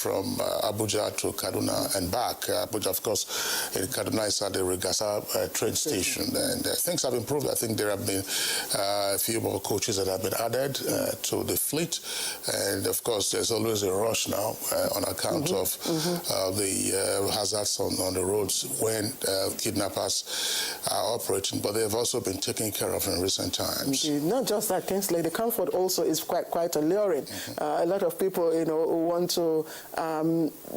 from Abuja to Kaduna and back. Abuja, of course, in Kaduna is at the Regasa train station, and things have improved. I think there have been a few more coaches that have been added to the fleet, and of course, there's always a rush now on account of the hazards on the roads when kidnappers are operating, but they have also been taken care of in recent times. Not just that, Kingsley, the comfort also is quite alluring. A lot of people, who want to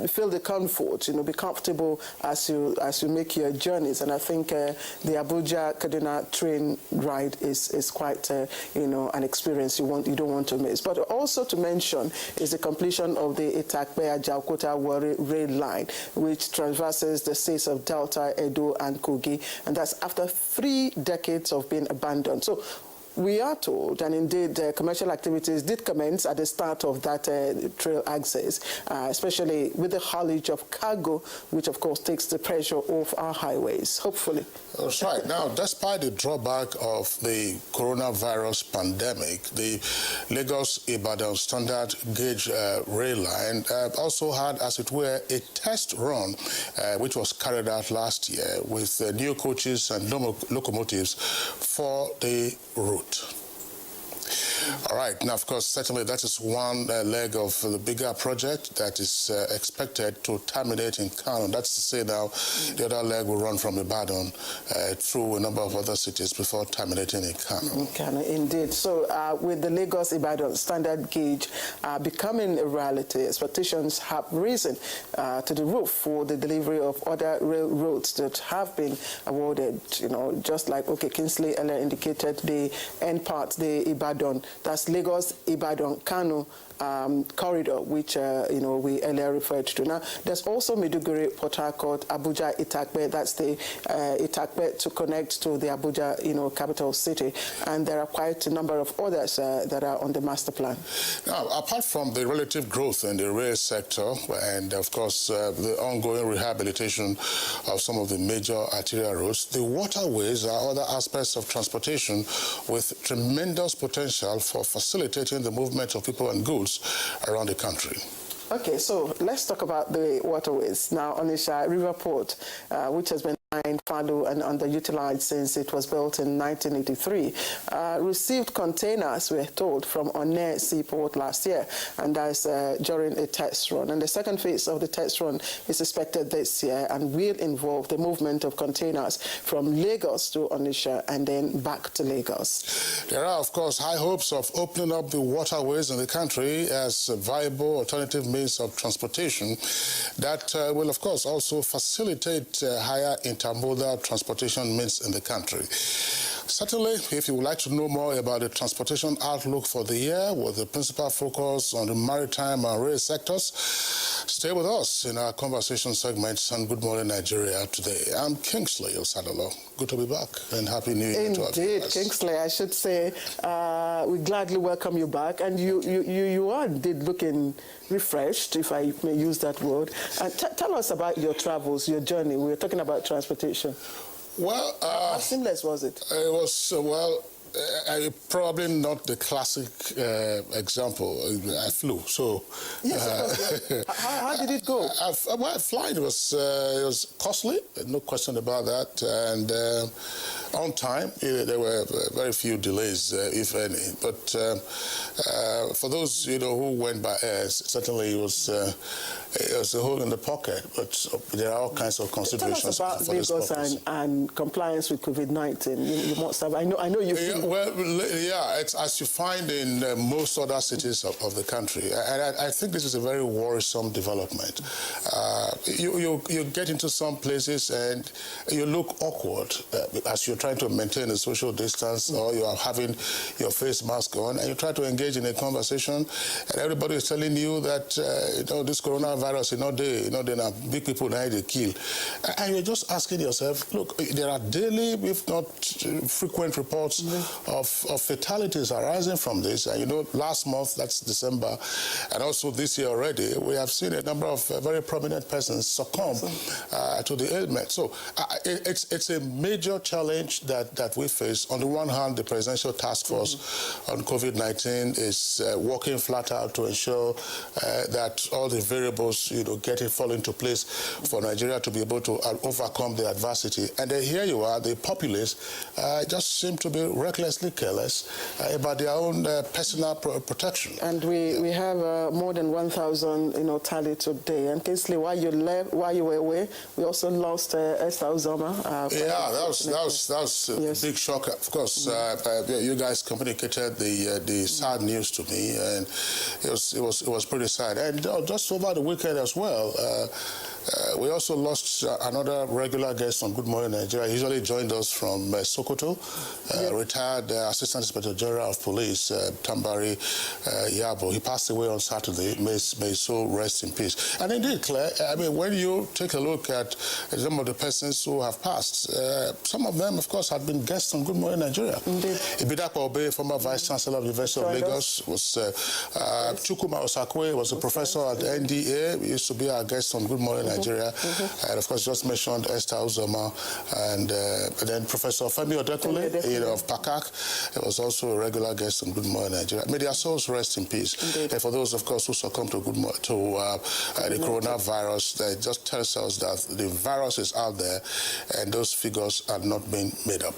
feel the comfort, be comfortable as you make your journeys, and I think the Abuja-Kaduna train ride is quite, an experience you don't want to miss. But also to mention is the completion of the Itakpe-Ajaokota rail line, which traverses the states of Delta, Edo, and Kogi, and that's after 3 decades of being abandoned. So we are told, and indeed commercial activities did commence at the start of that trail access, especially with the haulage of cargo, which of course takes the pressure off our highways, hopefully. That's right. Now, despite the drawback of the coronavirus pandemic, the Lagos-Ibadan standard gauge rail line also had, as it were, a test run, which was carried out last year with new coaches and locomotives for the route. All right. Now, of course, certainly that is one leg of the bigger project that is expected to terminate in Kano. That's to say now the other leg will run from Ibadan through a number of other cities before terminating in Kano. Kano, indeed. So with the Lagos-Ibadan standard gauge becoming a reality, expectations have risen to the roof for the delivery of other railroads that have been awarded, just like, Kingsley earlier indicated, the end part, the Ibadan, that's Lagos-Ibadan-Kano corridor, which we earlier referred to. Now, there's also Maiduguri, Port Harcourt, Abuja, Itakpe. That's the Itakpe to connect to the Abuja, capital city, and there are quite a number of others that are on the master plan. Now, apart from the relative growth in the rail sector, and of course the ongoing rehabilitation of some of the major arterial roads, the waterways are other aspects of transportation with tremendous potential for facilitating the movement of people and goods around the country. Okay, so let's talk about the waterways. Now, Onitsha River Port, which has been Falu and underutilized since it was built in 1983, received containers, we're told, from Onne Seaport last year, and that's during a test run. And the second phase of the test run is expected this year and will involve the movement of containers from Lagos to Onitsha and then back to Lagos. There are, of course, high hopes of opening up the waterways in the country as a viable alternative means of transportation that will, of course, also facilitate higher intermodal transportation means in the country. Certainly, if you would like to know more about the transportation outlook for the year with the principal focus on the maritime and rail sectors, stay with us in our conversation segment on Good Morning Nigeria today. I'm Kingsley Osadolo. Good to be back and Happy New Year to our viewers. Indeed, Kingsley, I should say, we gladly welcome you back, and you are indeed looking refreshed, if I may use that word. Tell us about your travels, your journey. We were talking about transportation. Well, how seamless was it? It was, probably not the classic example. I flew, so... Yes, how did it go? Flying it was costly, no question about that, and on time. There were very few delays, if any. But for those who went by air, certainly it was a hole in the pocket. But there are all kinds of considerations. Tell us about Lagos and compliance with COVID-19. You must have. I know you. Yeah, well, yeah, it's as you find in most other cities of the country, and I think this is a very worrisome development. You get into some places and you look awkward as you're trying to maintain a social distance, or you are having your face mask on, and you try to engage in a conversation, and everybody is telling you that this coronavirus is not there, big people now they kill, and you're just asking yourself, look, there are daily, if not frequent reports of fatalities arising from this, and last month, that's December, and also this year already, we have seen a number of very prominent persons succumb to the ailment. So it's a major challenge that we face. On the one hand, the Presidential Task Force on COVID-19 is working flat out to ensure that all the variables was, fall into place for Nigeria to be able to overcome the adversity. And then here you are, the populace just seem to be recklessly careless about their own personal protection. And we have more than 1,000, tally today. And Kingsley, while you were away, we also lost Esther Uzoma. That was a big shock. Of course, you guys communicated the sad news to me, and it was pretty sad. And just over the weekend as well, we also lost another regular guest on Good Morning Nigeria. He usually joined us from Sokoto, retired Assistant Inspector General of Police, Tambari Yabo. He passed away on Saturday. May his soul rest in peace. And indeed, Claire, I mean, when you take a look at some of the persons who have passed, some of them, of course, had been guests on Good Morning Nigeria. Indeed. Ibidapo Obe, former Vice Chancellor of the University of Lagos, was Chukuma Osakwe, was a professor at NTA. He used to be our guest on Good Morning Nigeria. And of course, just mentioned Esther Uzoma, and then Professor Femi Odekule, of PACAC. He was also a regular guest on Good Morning Nigeria. May their souls rest in peace. And for those, of course, who succumbed to the coronavirus, that just tells us that the virus is out there, and those figures are not being made up.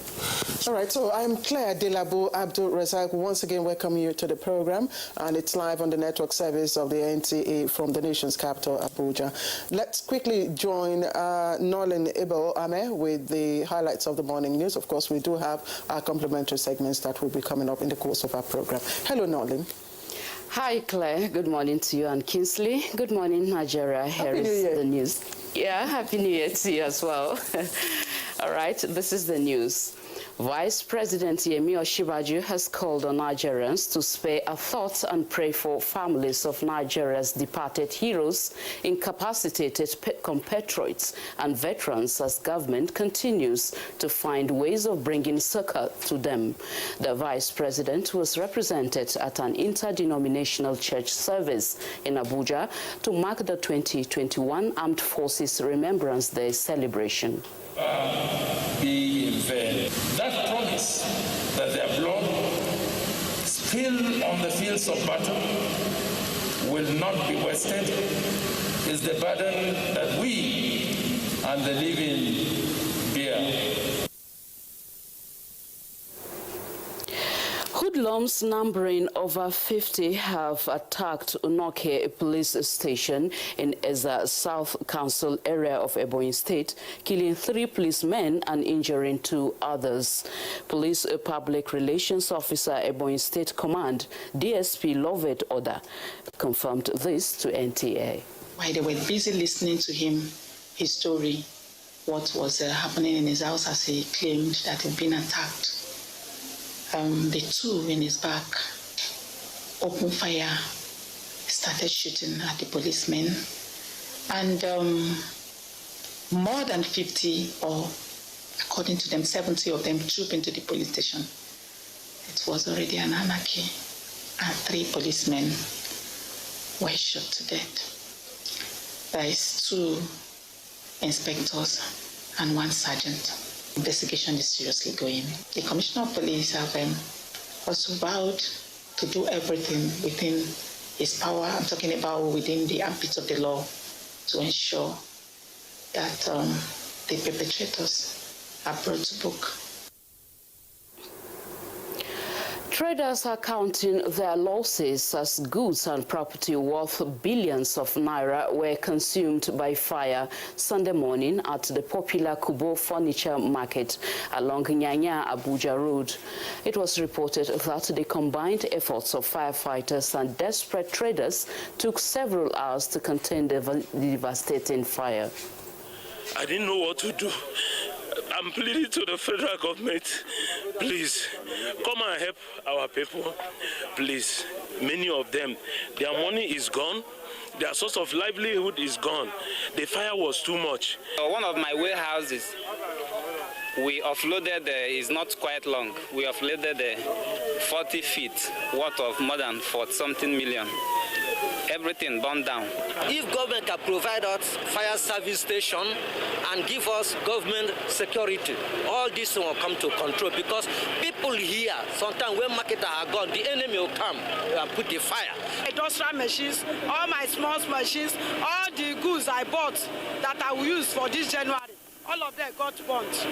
All right, so I'm Claire Delabo Abdul Razak. Once again, welcome you to the program, and it's live on the network service of the NTA from the nation's capital, Abuja. Let's quickly join Nolan Abel Ame with the highlights of the morning news. Of course, we do have our complimentary segments that will be coming up in the course of our program. Hello, Nolan. Hi, Claire. Good morning to you and Kingsley. Good morning, Nigeria. Here is the news. Yeah, Happy New Year to you as well. All right, this is the news. Vice President Yemi Osinbajo has called on Nigerians to spare a thought and pray for families of Nigeria's departed heroes, incapacitated compatriots, and veterans as government continues to find ways of bringing succor to them. The Vice President was represented at an interdenominational church service in Abuja to mark the 2021 Armed Forces Remembrance Day celebration. Be in vain. That promise that their blood spilled on the fields of battle will not be wasted is the burden that we and the living bear. Hoodlums numbering over 50 have attacked Unoke police station in Eza South Council area of Ebonyi State, killing 3 policemen and injuring 2 others. Police Public Relations Officer Ebonyi State Command, DSP Lovett Oda, confirmed this to NTA. While they were busy listening to him, his story, what was happening in his house as he claimed that he'd been attacked. The 2 in his back opened fire, started shooting at the policemen, and more than 50, or according to them, 70 of them trooped into the police station. It was already an anarchy, and 3 policemen were shot to death. There is 2 inspectors and 1 sergeant. Investigation is seriously going. The Commissioner of Police have also vowed to do everything within his power. I'm talking about within the ambit of the law to ensure that the perpetrators are brought to book. Traders are counting their losses as goods and property worth billions of naira were consumed by fire Sunday morning at the popular Kubo Furniture Market along Nyanya Abuja Road. It was reported that the combined efforts of firefighters and desperate traders took several hours to contain the devastating fire. I didn't know what to do. I'm pleading to the federal government, please, come and help our people, please. Many of them, their money is gone, their source of livelihood is gone. The fire was too much. One of my warehouses, we offloaded, is not quite long, we offloaded 40 feet worth of more than 40-something million everything burned down. If government can provide us fire service station and give us government security, all this will come to control, because people here, sometimes when marketers are gone, the enemy will come and put the fire. Industrial machines, all my small machines, all the goods I bought that I will use for this January, all of them got burnt.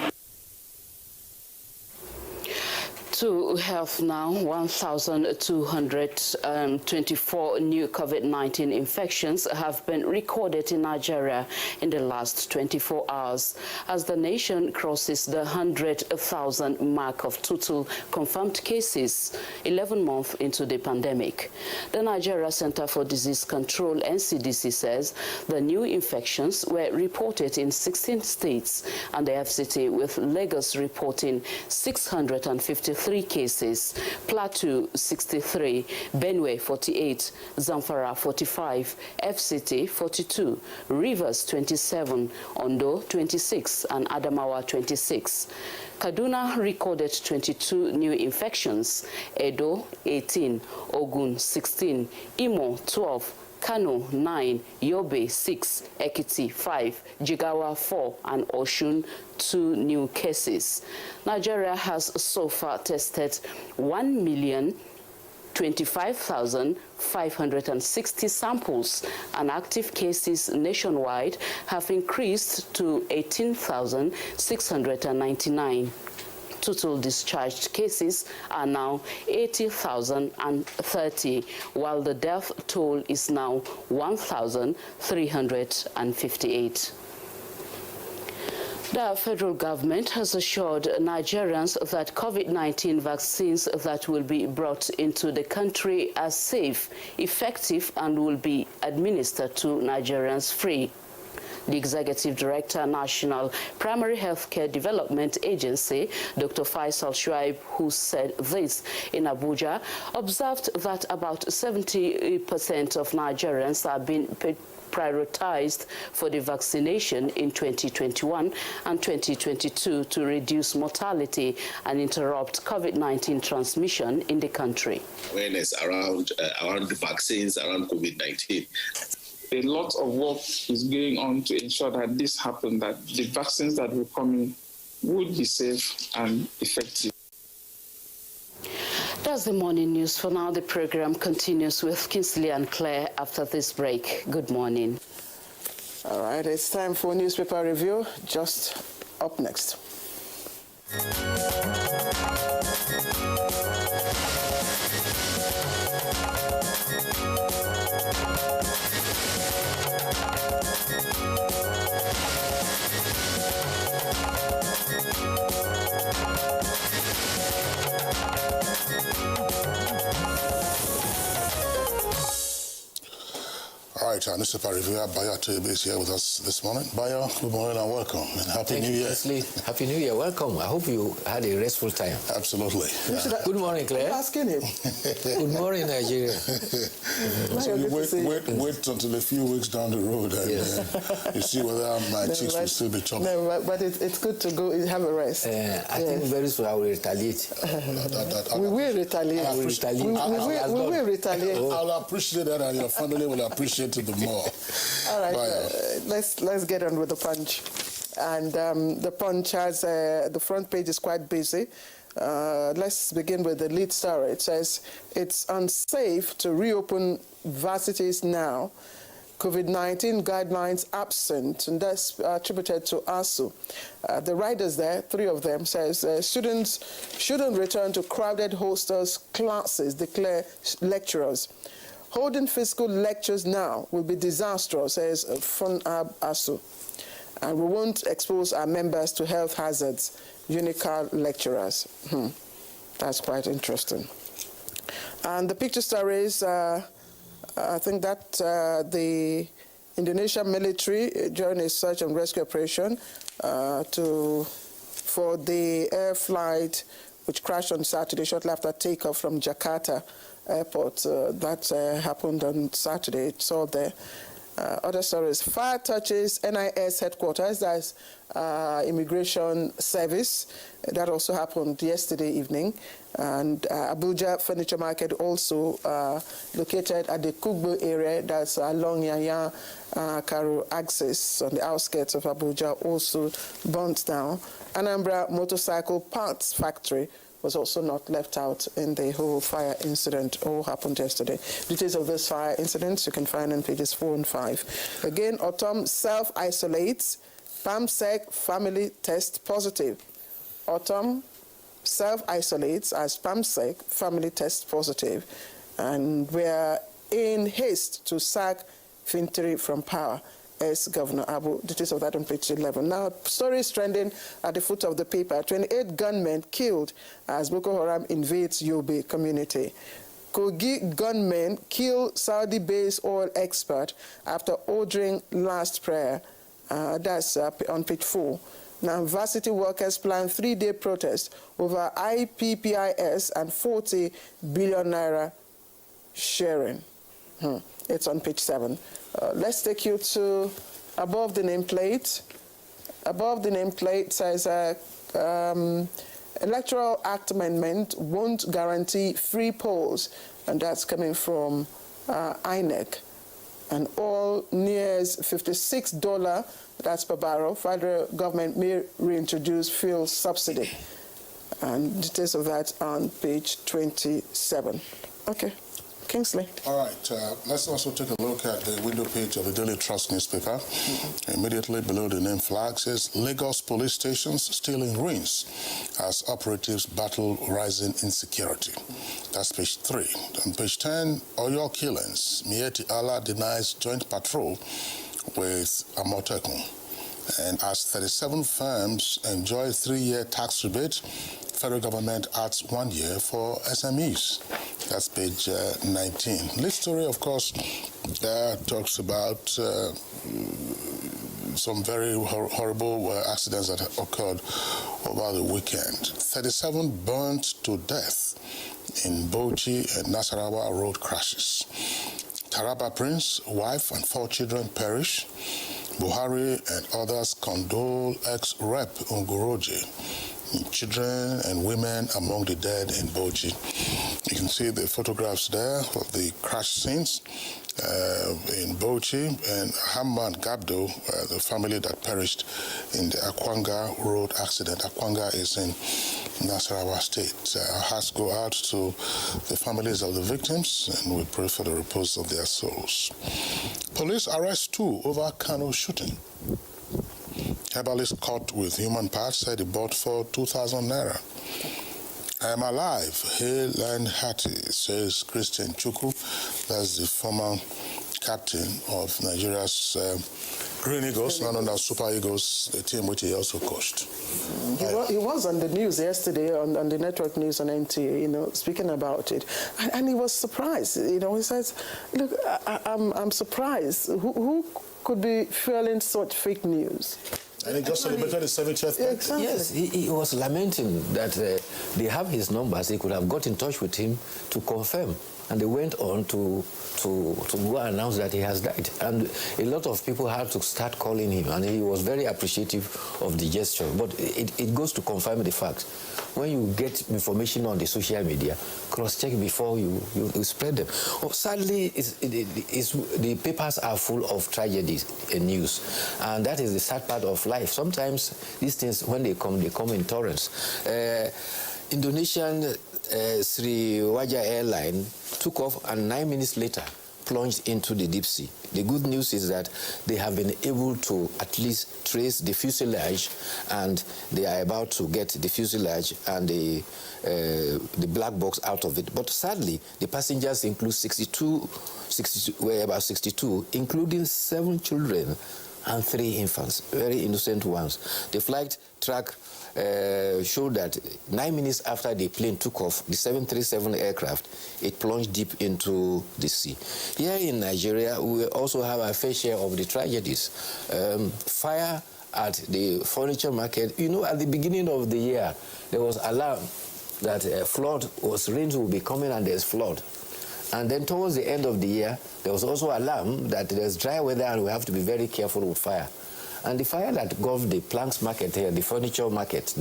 To health now, 1,224 new COVID-19 infections have been recorded in Nigeria in the last 24 hours as the nation crosses the 100,000 mark of total confirmed cases 11 months into the pandemic. The Nigeria Center for Disease Control, NCDC, says the new infections were reported in 16 states and the FCT, with Lagos reporting 653 cases, Plateau 63, Benue 48, Zamfara 45, FCT 42, Rivers 27, Ondo 26, and Adamawa 26. Kaduna recorded 22 new infections, Edo 18, Ogun 16, Imo 12, Kano 9, Yobe 6, Ekiti 5, Jigawa 4, and Oshun 2 new cases. Nigeria has so far tested 1,025,560 samples, and active cases nationwide have increased to 18,699. Total discharged cases are now 80,030, while the death toll is now 1,358. The federal government has assured Nigerians that COVID-19 vaccines that will be brought into the country are safe, effective, and will be administered to Nigerians free. The Executive Director, National Primary Healthcare Development Agency, Dr. Faisal Shuaib, who said this in Abuja, observed that about 70% of Nigerians are being prioritized for the vaccination in 2021 and 2022 to reduce mortality and interrupt COVID-19 transmission in the country. Awareness around the vaccines, around COVID-19. A lot of work is going on to ensure that this happens, that the vaccines that will come in would be safe and effective. That's the morning news. For now, the program continues with Kinsley and Claire after this break. Good morning. All right, it's time for newspaper review. Just up next. All right, our newspaper reviewer, Bayo Atoyebe, is here with us this morning. Bayo, good morning and welcome, and Happy New Year. Happy New Year, welcome. I hope you had a restful time. Absolutely. Yeah. Good morning, Claire. I'm asking him. Good morning, Nigeria. So you wait until a few weeks down the road and you see whether my cheeks will still be chopped. No, but it's good to go have a rest. I think very soon I will retaliate. We will retaliate. We will retaliate. I'll appreciate that, and your family will appreciate it the more. All right, let's get on with the Punch. And the Punch has, the front page is quite busy. Let's begin with the lead story. It says, it's unsafe to reopen varsities now. COVID-19 guidelines absent, and that's attributed to ASU. The writers there, 3 of them, says students shouldn't return to crowded hostels' classes, declare lecturers. Holding physical lectures now will be disastrous, says FUNAB ASU. And we won't expose our members to health hazards, UNICAR lecturers. That's quite interesting. And the picture story is, I think that the Indonesian military, during a search and rescue operation for the air flight which crashed on Saturday shortly after takeoff from Jakarta Airport, that happened on Saturday, it's all there. Other stories. Fire touches NIS headquarters, that's Immigration Service. That also happened yesterday evening. And Abuja Furniture Market also located at the Kugbo area, that's along Yaya Karu axis on the outskirts of Abuja, also burnt down. Anambra Motorcycle Parts Factory was also not left out in the whole fire incident. All happened yesterday. Details of this fire incident you can find on pages 4 and 5. Again, Autumn self-isolates. PAMSEC family test positive. Autumn self-isolates as PAMSEC family test positive. And we're in haste to sack Fintiri from power, as Governor Abu. Details of that on page 11. Now, stories trending at the foot of the paper. 28 gunmen killed as Boko Haram invades Yobe community. Kogi gunmen kill Saudi-based oil expert after ordering last prayer. That's on page 4. Now, varsity workers plan 3-day protest over IPPIS and 40 billion naira sharing. It's on page 7. Let's take you to above the nameplate. Above the nameplate says Electoral Act amendment won't guarantee free polls, and that's coming from INEC. And oil nears $56, that's per barrel. Federal government may reintroduce fuel subsidy. And details of that on page 27. Okay. Kingsley. All right. Let's also take a look at the window page of the Daily Trust newspaper. Immediately below the name flag says Lagos police stations still in ruins as operatives battle rising insecurity. That's page 3. On page 10, Oyo killings. Mieti Allah denies joint patrol with Amotekun. And as 37 firms enjoy 3-year tax rebate, federal government adds 1 year for SMEs. That's page 19. This story, of course, talks about some very horrible accidents that occurred over the weekend. 37 burnt to death in Bauchi and Nasarawa road crashes. Taraba Prince, wife and 4 children perish. Buhari and others condole ex-rep Ngoroje. Children and women among the dead in Bauchi. You can see the photographs there of the crash scenes in Bauchi, and Hamman Gabdo, the family that perished in the Akwanga road accident. Akwanga is in Nasarawa State. Our hearts go out to the families of the victims, and we pray for the repose of their souls. Police arrest 2 over Kano shooting. Herbalist caught with human parts said he bought for 2,000 naira. I am alive, hale and hearty, says Christian Chukwu. That's the former captain of Nigeria's Green Eagles, now known as Super Eagles, the team which he also coached. He was on the news yesterday, on the network news on NTA, speaking about it. And he was surprised. He says, look, I'm surprised. Who could be fueling such fake news? And he just celebrated his 70th birthday. Exactly. Yes, he was lamenting that they have his numbers. They could have got in touch with him to confirm. And they went on to go announce that he has died. And a lot of people had to start calling him, and he was very appreciative of the gesture. But it goes to confirm the fact. When you get information on the social media, cross-check before you spread them. Sadly, the papers are full of tragedies and news. And that is the sad part of life. Sometimes these things, when they come in torrents. Indonesian Sriwijaya airline took off, and 9 minutes later plunged into the deep sea. The good news is that they have been able to at least trace the fuselage, and they are about to get the fuselage and the black box out of it. But sadly, the passengers include 62, including 7 children and 3 infants, very innocent ones. The flight track showed that 9 minutes after the plane took off, the 737 aircraft, it plunged deep into the sea. Here in Nigeria, we also have a fair share of the tragedies. Fire at the furniture market. At the beginning of the year, there was alarm that rains will be coming and there's flood. And then towards the end of the year, there was also alarm that there's dry weather and we have to be very careful with fire. And the fire that engulfed the planks market here, the furniture market,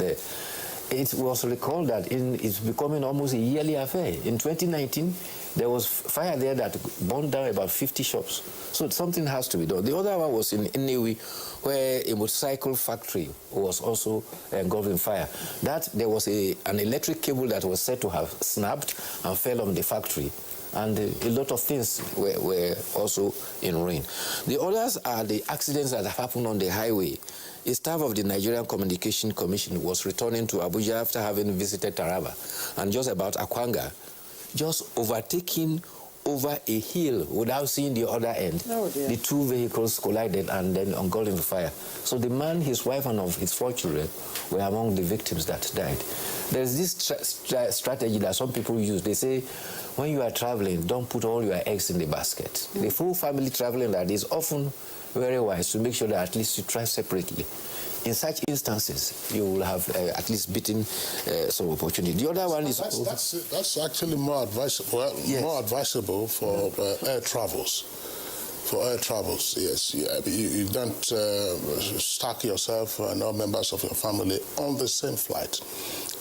it was recalled that it's becoming almost a yearly affair. In 2019, there was fire there that burned down about 50 shops. So something has to be done. The other one was in NTA, where a motorcycle factory was also engulfed in fire. There was an electric cable that was said to have snapped and fell on the factory. And a lot of things were also in ruin. The others are the accidents that happened on the highway. A staff of the Nigerian Communication Commission was returning to Abuja after having visited Taraba, and just about Akwanga, just overtaking over a hill without seeing the other end. Oh, dear. The two vehicles collided and then engulfed in the fire. So the man, his wife, and of his 4 children were among the victims that died. There's this strategy that some people use. They say, when you are traveling, don't put all your eggs in the basket. The full family traveling that is often very wise to make sure that at least you try separately. In such instances, you will have at least beaten some opportunity. The other one is... That's actually more advisable, yes. More advisable for air travels. For air travels, yes. You don't stack yourself and all members of your family on the same flight.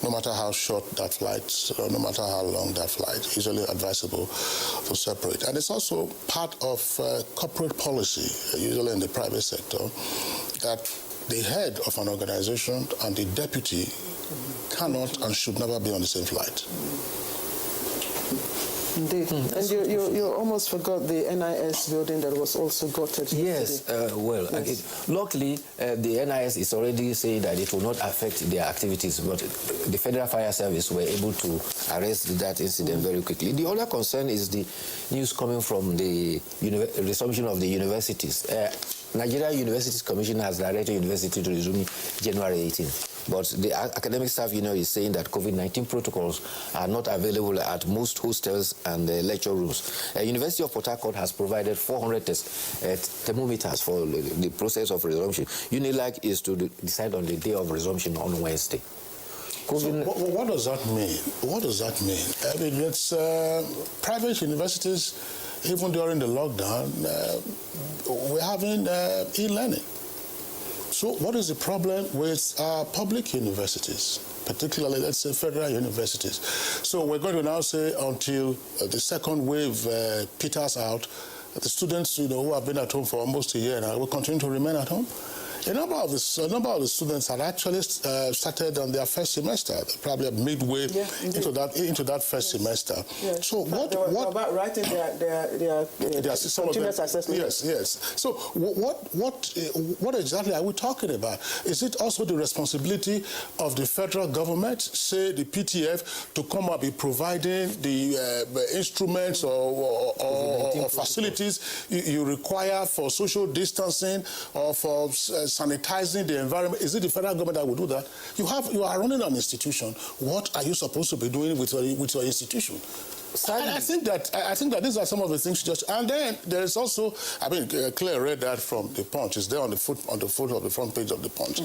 No matter how short that flight, no matter how long that flight, usually advisable to separate. And it's also part of corporate policy, usually in the private sector, that the head of an organization and the deputy cannot and should never be on the same flight. Indeed. And you almost forgot the NIS building that was also gutted. Yes, luckily, the NIS is already saying that it will not affect their activities, but the Federal Fire Service were able to arrest that incident very quickly. The other concern is the news coming from the resumption of the universities. Nigeria Universities Commission has directed university to resume January 18th. But the academic staff union is saying that COVID-19 protocols are not available at most hostels and lecture rooms. University of Port Harcourt has provided 400 thermometers for the process of resumption. UNILAG is to decide on the day of resumption on Wednesday. So what does that mean? What does that mean? I mean, it's private universities, even during the lockdown, we're having e-learning. So what is the problem with public universities, particularly, let's say, federal universities? So we're going to now say until the second wave peters out, the students who have been at home for almost a year now will continue to remain at home. A number of the students had actually started on their first semester, probably midway into that first semester. Yes. So what about writing their continuous assessment? Yes. So what exactly are we talking about? Is it also the responsibility of the federal government, say the PTF, to come up with providing the instruments or facilities you require for social distancing or for sanitizing the environment? Is it the federal government that will do that? You are running an institution. What are you supposed to be doing with your institution? And I think that these are some of the things and then there is also, I mean, Claire read that from the Punch. It's there on the foot of the front page of the Punch.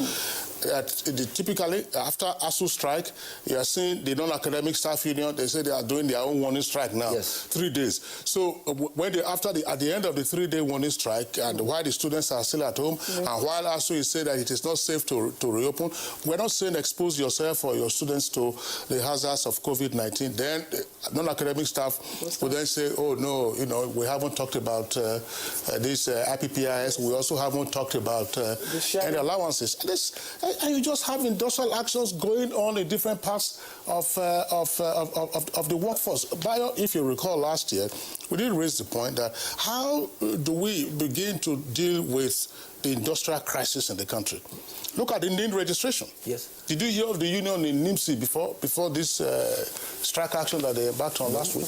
That typically after ASU strike, you are seeing the non-academic staff union. They say they are doing their own warning strike now. Yes. 3 days. So when at the end of the 3-day warning strike, and while the students are still at home, and while ASU is saying that it is not safe to reopen, we're not saying expose yourself or your students to the hazards of COVID-19. Then non-academic staff will then say, oh no, we haven't talked about this IPPIS. We also haven't talked about any allowances. And you just have industrial actions going on in different parts of the workforce. Bayo, if you recall last year, we did raise the point that how do we begin to deal with the industrial crisis in the country? Look at the NIN registration. Yes. Did you hear of the union in NIMSI before this strike action that they embarked on last week?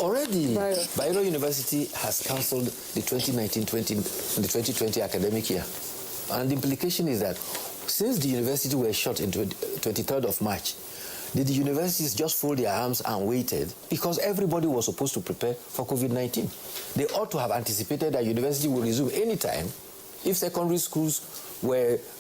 Already, Bayero University has cancelled the 2019-20 academic year. And the implication is that since the university were shut on 23rd of March, did the universities just fold their arms and waited? Because everybody was supposed to prepare for COVID-19. They ought to have anticipated that university will resume anytime if secondary schools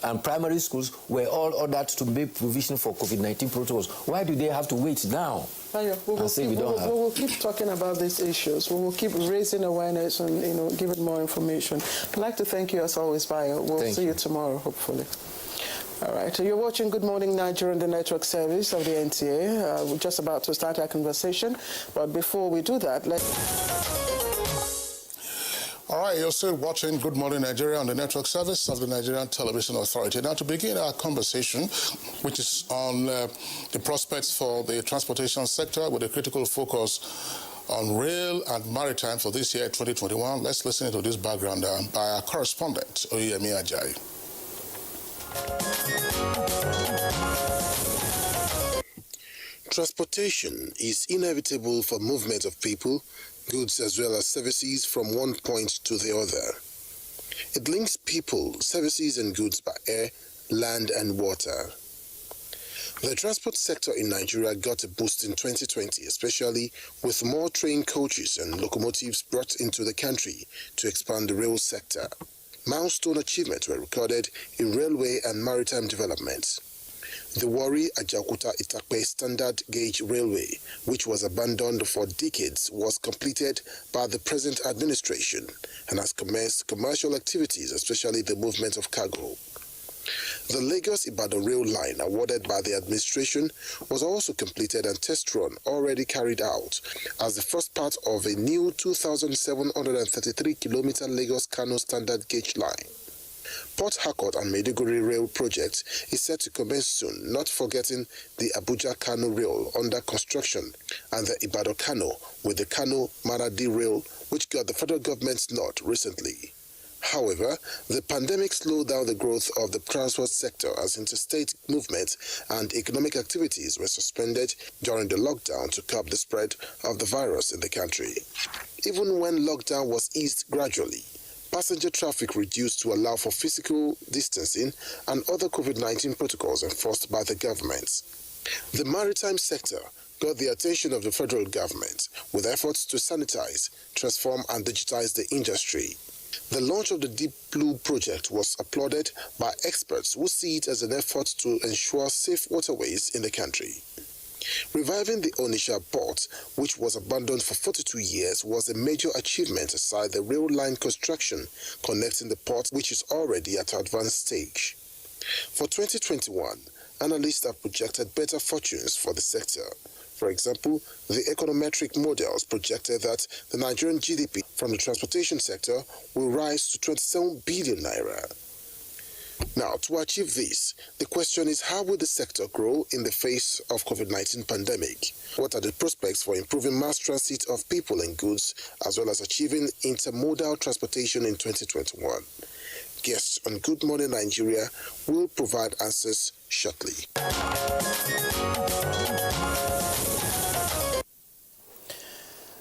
and primary schools were all ordered to make provision for COVID-19 protocols. Why do they have to wait now? We will keep talking about these issues. We will keep raising awareness and giving more information. I'd like to thank you as always, Bayo. We'll see you tomorrow, hopefully. All right. You're watching Good Morning Nigeria, the network service of the NTA. We're just about to start our conversation, but before we do that, All right, you're still watching Good Morning Nigeria on the network service of the Nigerian Television Authority. Now, to begin our conversation, which is on the prospects for the transportation sector with a critical focus on rail and maritime for this year, 2021, let's listen to this background by our correspondent, Oyemi Ajayi. Transportation is inevitable for movement of people, goods as well as services from one point to the other. It links people, services and goods by air, land and water. The transport sector in Nigeria got a boost in 2020, especially with more train coaches and locomotives brought into the country to expand the rail sector. Milestone achievements were recorded in railway and maritime development. The Warri Ajaokuta Itakpe Standard Gauge Railway, which was abandoned for decades, was completed by the present administration and has commenced commercial activities, especially the movement of cargo. The Lagos-Ibadan rail line, awarded by the administration, was also completed and test run already carried out as the first part of a new 2,733-kilometer Lagos-Kano standard gauge line. Port Harcourt and Maiduguri rail project is set to commence soon, not forgetting the Abuja-Kano rail under construction and the Ibadan-Kano with the Kano-Maradi rail, which got the federal government's nod recently. However, the pandemic slowed down the growth of the transport sector as interstate movement and economic activities were suspended during the lockdown to curb the spread of the virus in the country. Even when lockdown was eased gradually, passenger traffic reduced to allow for physical distancing and other COVID-19 protocols enforced by the government. The maritime sector got the attention of the federal government with efforts to sanitize, transform and digitize the industry. The launch of the Deep Blue project was applauded by experts who see it as an effort to ensure safe waterways in the country. Reviving the Onitsha port, which was abandoned for 42 years, was a major achievement aside the rail line construction connecting the port, which is already at an advanced stage. For 2021, analysts have projected better fortunes for the sector. For example, the econometric models projected that the Nigerian GDP from the transportation sector will rise to 27 billion naira. Now, to achieve this, the question is how will the sector grow in the face of COVID-19 pandemic? What are the prospects for improving mass transit of people and goods, as well as achieving intermodal transportation in 2021? Guests on Good Morning Nigeria will provide answers shortly.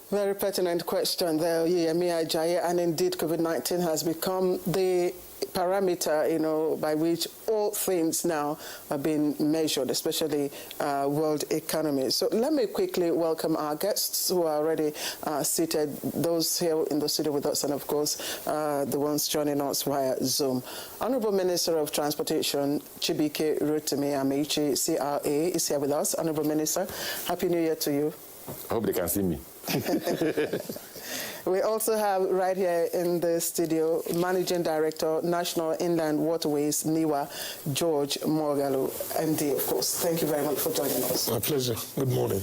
Very pertinent question there, Oyemi Ajayi, and indeed COVID-19 has become the parameter, by which all things now are being measured, especially world economy. So let me quickly welcome our guests who are already seated, those here in the studio with us, and of course, the ones joining us via Zoom. Honorable Minister of Transportation, Chibike Rotimi Amaechi, CRA, is here with us. Honorable Minister, Happy New Year to you. I hope they can see me. We also have right here in the studio Managing Director, National Inland Waterways, NIWA, George Morgalu, MD, of course. Thank you very much for joining us. My pleasure. Good morning.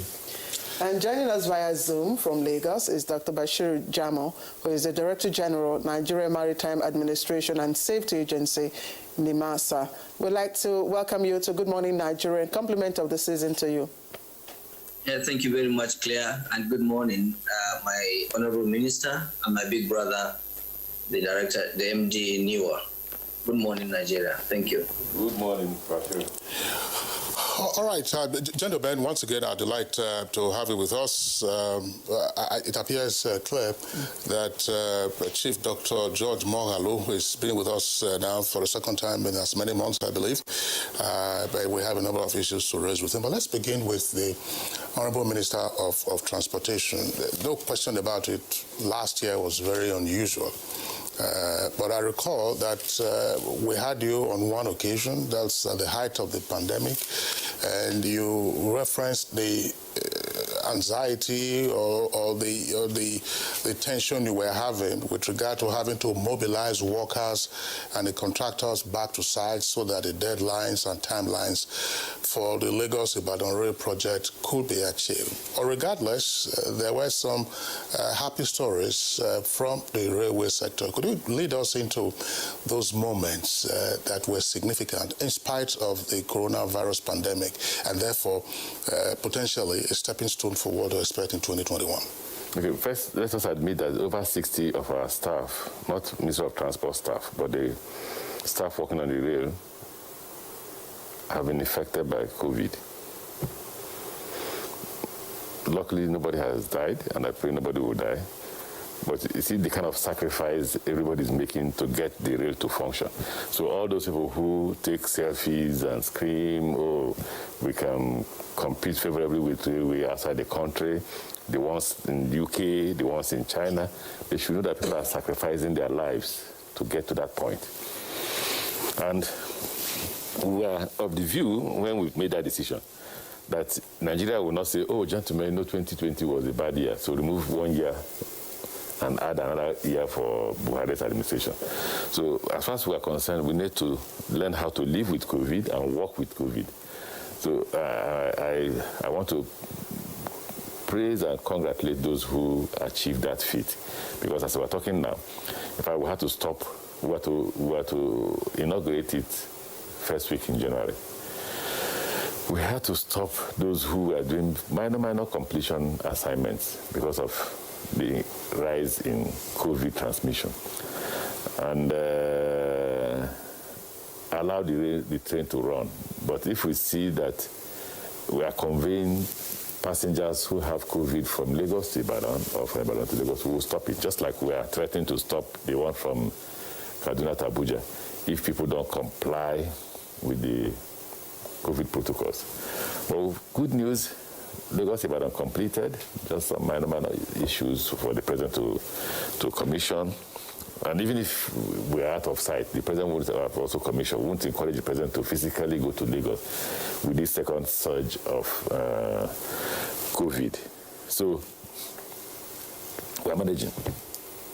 And joining us via Zoom from Lagos is Dr. Bashir Jamo, who is the Director General, Nigeria Maritime Administration and Safety Agency, NIMASA. We'd like to welcome you to Good Morning Nigeria and compliment of the season to you. Yeah, thank you very much, Claire, and good morning, my Honorable Minister and my big brother, the Director, the MD NIWA. Good morning, Nigeria. Thank you. Good morning, Bashir. All right, gentlemen, once again, I'd like to have you with us. It appears clear that Chief Dr. George Morgalu has been with us now for the second time in as many months, I believe. But we have a number of issues to raise with him. But let's begin with the Honorable Minister of Transportation. No question about it, last year was very unusual. But I recall that we had you on one occasion, that's at the height of the pandemic, and you referenced the anxiety or the tension you were having with regard to having to mobilize workers and the contractors back to site so that the deadlines and timelines for the Lagos-Ibadan Rail project could be achieved. Or regardless, there were some happy stories from the railway sector. Could you lead us into those moments that were significant in spite of the coronavirus pandemic and therefore potentially a stepping stone for what to expect in 2021? Okay, first, let us admit that over 60 of our staff, not Ministry of Transport staff, but the staff working on the rail, have been affected by COVID. Luckily, nobody has died, and I pray nobody will die. But you see the kind of sacrifice everybody's making to get the rail to function. So all those people who take selfies and scream, oh, we can compete favorably with railway outside the country, the ones in the UK, the ones in China, they should know that people are sacrificing their lives to get to that point. And we are of the view, when we made that decision, that Nigeria will not say, oh, gentlemen, no, 2020 was a bad year, so remove 1 year and add another year for Buhari's administration. So as far as we are concerned, we need to learn how to live with COVID and work with COVID. So I want to praise and congratulate those who achieved that feat. Because as we're talking now, if I were to stop, we were to inaugurate it first week in January. We had to stop those who were doing minor completion assignments because of the rise in COVID transmission, and allow the train to run. But if we see that we are conveying passengers who have COVID from Lagos to Ibadan or from Ibadan to Lagos, we will stop it, just like we are threatening to stop the one from Kaduna to Abuja if people don't comply with the COVID protocols. Well, good news, Lagos-Ibadan completed, just some minor issues for the president to commission. And even if we're out of sight, the president would have also commissioned, won't encourage the president to physically go to Lagos with this second surge of COVID. So we're managing.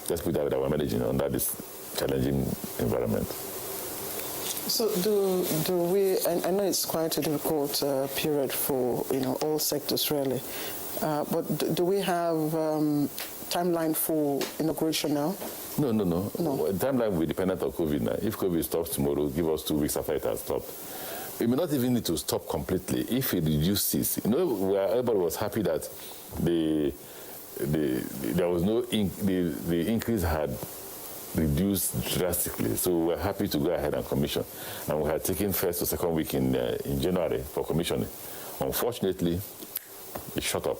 Let's put that way, we're managing under this challenging environment. So do we, and I know it's quite a difficult period for all sectors really, but do we have timeline for inauguration now? No. The timeline will be dependent on COVID now. If COVID stops tomorrow, give us 2 weeks after it has stopped. We may not even need to stop completely if it reduces. Everybody was happy that there was no the increase had reduced drastically. So we're happy to go ahead and commission. And we had taken first or second week in January for commissioning. Unfortunately, it shut up.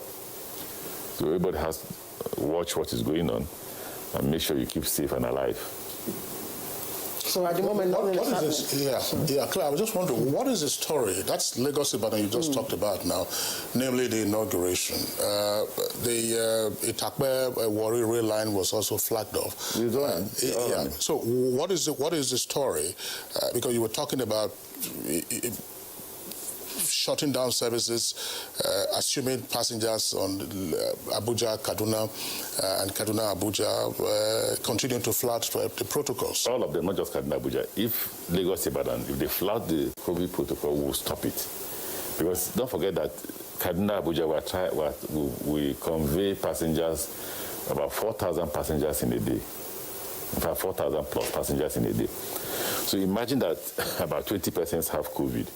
So everybody has to watch what is going on and make sure you keep safe and alive. So at the moment, what is this? Yeah, Claire, I was just wondering, what is the story? That's Lagos-Ibadan you just talked about now, namely the inauguration. The Itakpe Warri rail line was also flagged off. So what is the story? Because you were talking about shutting down services, assuming passengers on Abuja, Kaduna, and Kaduna, Abuja, continue to flout the protocols. All of them, not just Kaduna, Abuja. If Lagos, Ibadan, if they flout the COVID protocol, we'll stop it. Because don't forget that Kaduna, Abuja, we convey passengers, about 4,000 passengers in a day. In fact, 4,000 plus passengers in a day. So imagine that about 20 persons have COVID.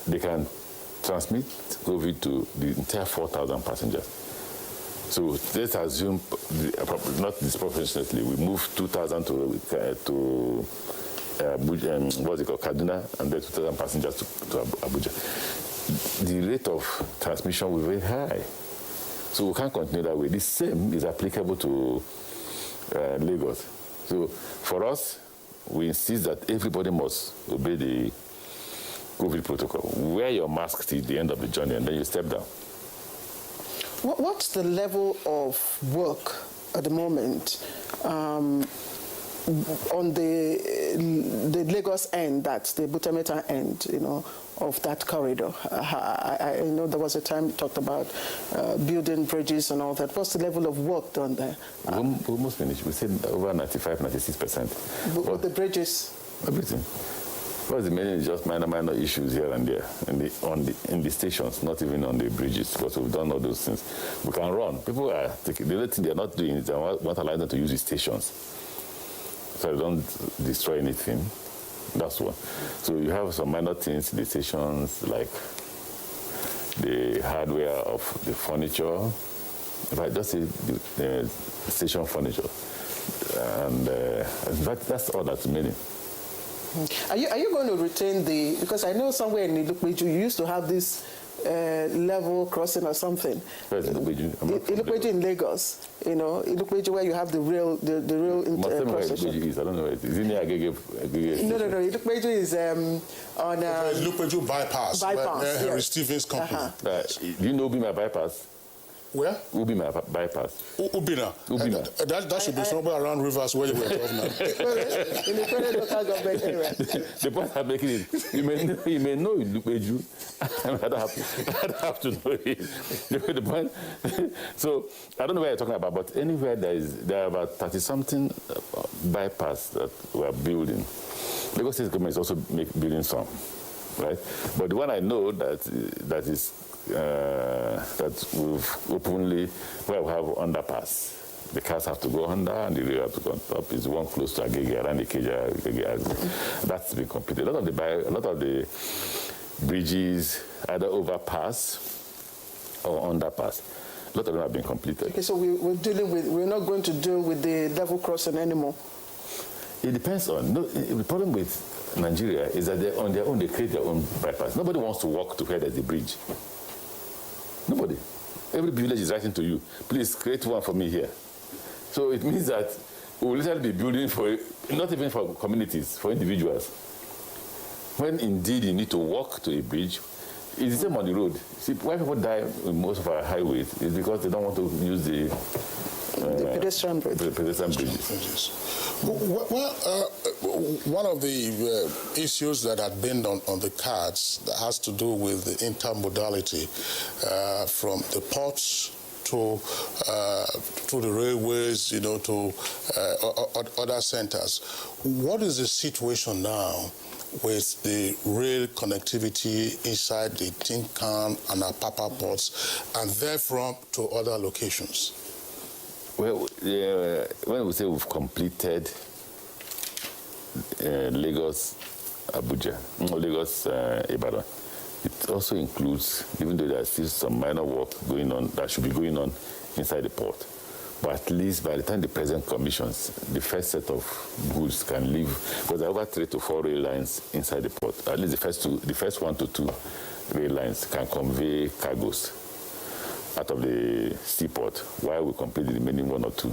They can transmit COVID to the entire 4,000 passengers. So let's assume, not disproportionately, we move 2,000 to Kaduna, and then 2,000 passengers to Abuja. The rate of transmission will be very high. So we can't continue that way. The same is applicable to Lagos. So for us, we insist that everybody must obey the COVID protocol. Wear your mask till the end of the journey, and then you step down. What's the level of work at the moment on the Lagos end, that's the Butameta end, of that corridor. I know there was a time we talked about building bridges and all that. What's the level of work done there? We almost finished. We said over 95, 96%. With the bridges? Everything. What's the main is just minor issues here and there in the stations, not even on the bridges, because we've done all those things. We can run. People are taking, the only thing they're not doing is they want to allow them to use the stations, so they don't destroy anything. That's one. So you have some minor things in the stations, like the hardware of the furniture, right? Just the station furniture, and in fact, that's all that's remaining. Are you going to retain because I know somewhere in Ilukweju you used to have this level crossing or something. Where's Ilukweju? Ilukweju in Lagos, Ilukweju where you have the rail cross-section. I don't know where it is. Is it near Agege? No. Ilukweju is on... Ilukweju bypass. Bypass, Henry Stevens company. Do you know Ubima bypass? Where? Ubima bypass. Ubina. That should be somewhere around Rivers where you were talking about. In the current local government area. The point I'm making is, you may know Ilukweju. I don't have to know it. The point. So I don't know where you're talking about, but anywhere there are about 30-something bypass that we're building. Lagos State government is also building some, right? But the one I know that we've openly, where we have underpass. The cars have to go under and the rail have to go on top. Is the one close to Agege, around the Ikeja. That's been completed. A lot of the bridges, either overpass or underpass, a lot of them have been completed. Okay, so we're not going to deal with the level crossing anymore. It depends on. The problem with Nigeria is that on their own, they create their own bypass. Nobody wants to walk to where there's a bridge. Nobody. Every village is writing to you, please create one for me here. So it means that we will literally be building not even for communities, for individuals. When indeed you need to walk to a bridge, it's the same on the road. See, why people die in most of our highways is because they don't want to use the pedestrian bridge. The pedestrian bridges. Well, one of the issues that had been on the cards that has to do with the intermodality from the ports to the railways, to other centers. What is the situation now with the rail connectivity inside the Tinkan and Apapa ports, and therefrom to other locations? Well, when we say we've completed Lagos, Abuja, Lagos, Ibadan, it also includes, even though there's still some minor work going on that should be going on inside the port, but at least by the time the President commissions, the first set of goods can leave, because there are over 3 to 4 rail lines inside the port. At least the first 1 to 2 rail lines can convey cargoes out of the seaport, while we complete the remaining 1 or 2.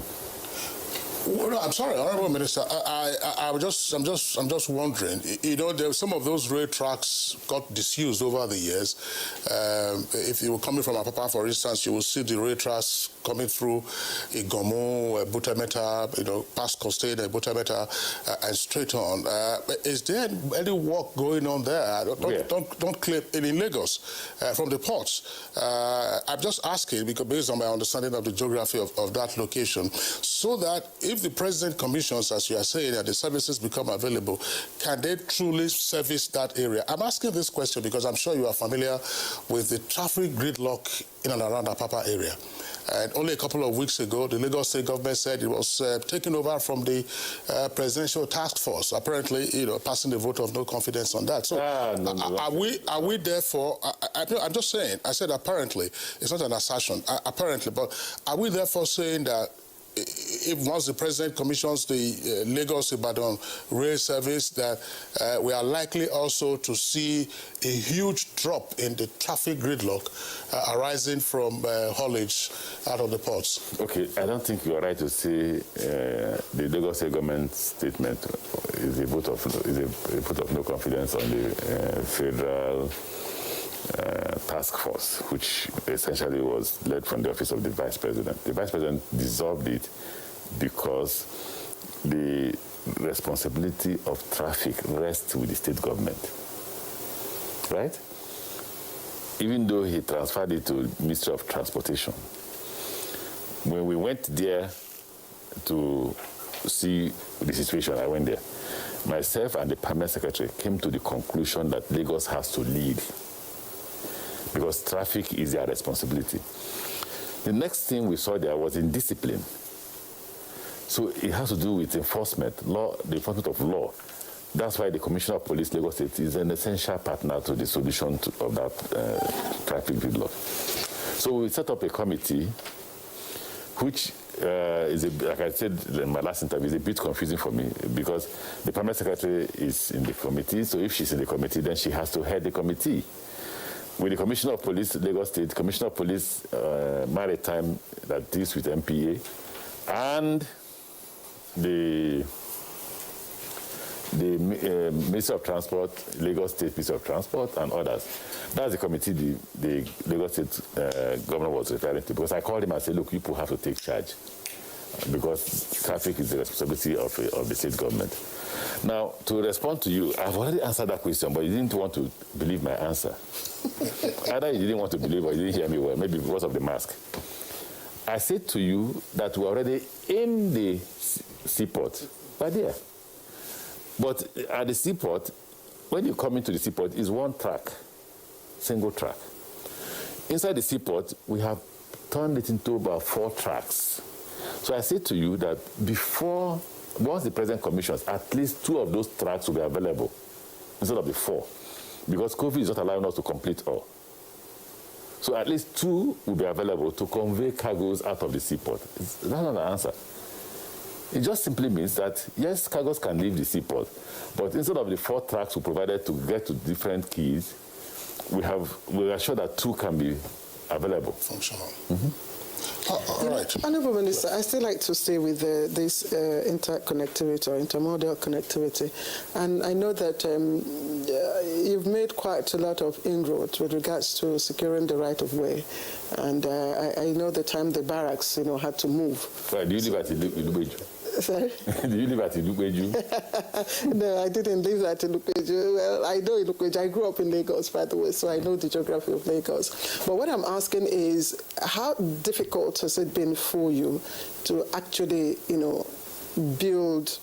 Well, no, I'm sorry, Honourable Minister. I'm just wondering. Some of those rail tracks got disused over the years. If you were coming from Apapa, for instance, you will see the rail tracks coming through Igomo, Butameta, past Costain, Butameta, and straight on. Is there any work going on there? Don't claim in Lagos from the ports. I'm just asking because based on my understanding of the geography of that location, so that if the President commissions, as you are saying, and the services become available, can they truly service that area? I'm asking this question because I'm sure you are familiar with the traffic gridlock in and around the Apapa area. And only a couple of weeks ago, the Lagos State government said it was taken over from the presidential task force, apparently, passing the vote of no confidence on that. So are we therefore, I'm just saying, I said apparently, it's not an assertion, apparently, but are we therefore saying that if once the President commissions the Lagos-Ibadan rail service, that we are likely also to see a huge drop in the traffic gridlock arising from haulage out of the ports? Okay, I don't think you are right to say the Lagos State government statement is a vote of no confidence on the federal task force, which essentially was led from the office of the Vice President. The Vice President dissolved it because the responsibility of traffic rests with the state government, right? Even though he transferred it to Ministry of Transportation. When we went there to see the situation, I went there. Myself and the permanent secretary came to the conclusion that Lagos has to lead because traffic is their responsibility. The next thing we saw there was indiscipline. So it has to do with enforcement, law, the enforcement of law. That's why the Commissioner of Police, Lagos State, is an essential partner to the solution of that traffic gridlock. So we set up a committee, which like I said in my last interview, is a bit confusing for me because the permanent secretary is in the committee. So if she's in the committee, then she has to head the committee. With the Commissioner of Police, Lagos State, Commissioner of Police Maritime that deals with NTA, and the Ministry of Transport, Lagos State Ministry of Transport, and others. That's the committee the Lagos State governor was referring to, because I called him and said, look, you people have to take charge, because traffic is the responsibility of the state government. Now, to respond to you, I've already answered that question, but you didn't want to believe my answer. Either you didn't want to believe or you didn't hear me well, maybe because of the mask. I said to you that we're already in the seaport, by there. But at the seaport, when you come into the seaport, is one track, single track. Inside the seaport, we have turned it into about 4 tracks. So I said to you that once the President commissions, at least 2 of those tracks will be available instead of the 4, because COVID is not allowing us to complete all. So at least 2 will be available to convey cargoes out of the seaport. That's not an answer. It just simply means that, yes, cargoes can leave the seaport, but instead of the 4 tracks we provided to get to different quays, we are sure that 2 can be available. Functional. Mm-hmm. All right. Honourable Minister, I still like to stay with this interconnectivity or intermodal connectivity. And I know that you've made quite a lot of inroads with regards to securing the right-of-way. And I know the time the barracks, had to move. Right, do you live at Ilubeju? Sorry? Do you live at Ilubeju? No, I didn't live at Ilubeju. Well, I know Ilubeju. I grew up in Lagos, by the way, so I know the geography of Lagos. But what I'm asking is, how difficult has it been for you to actually, build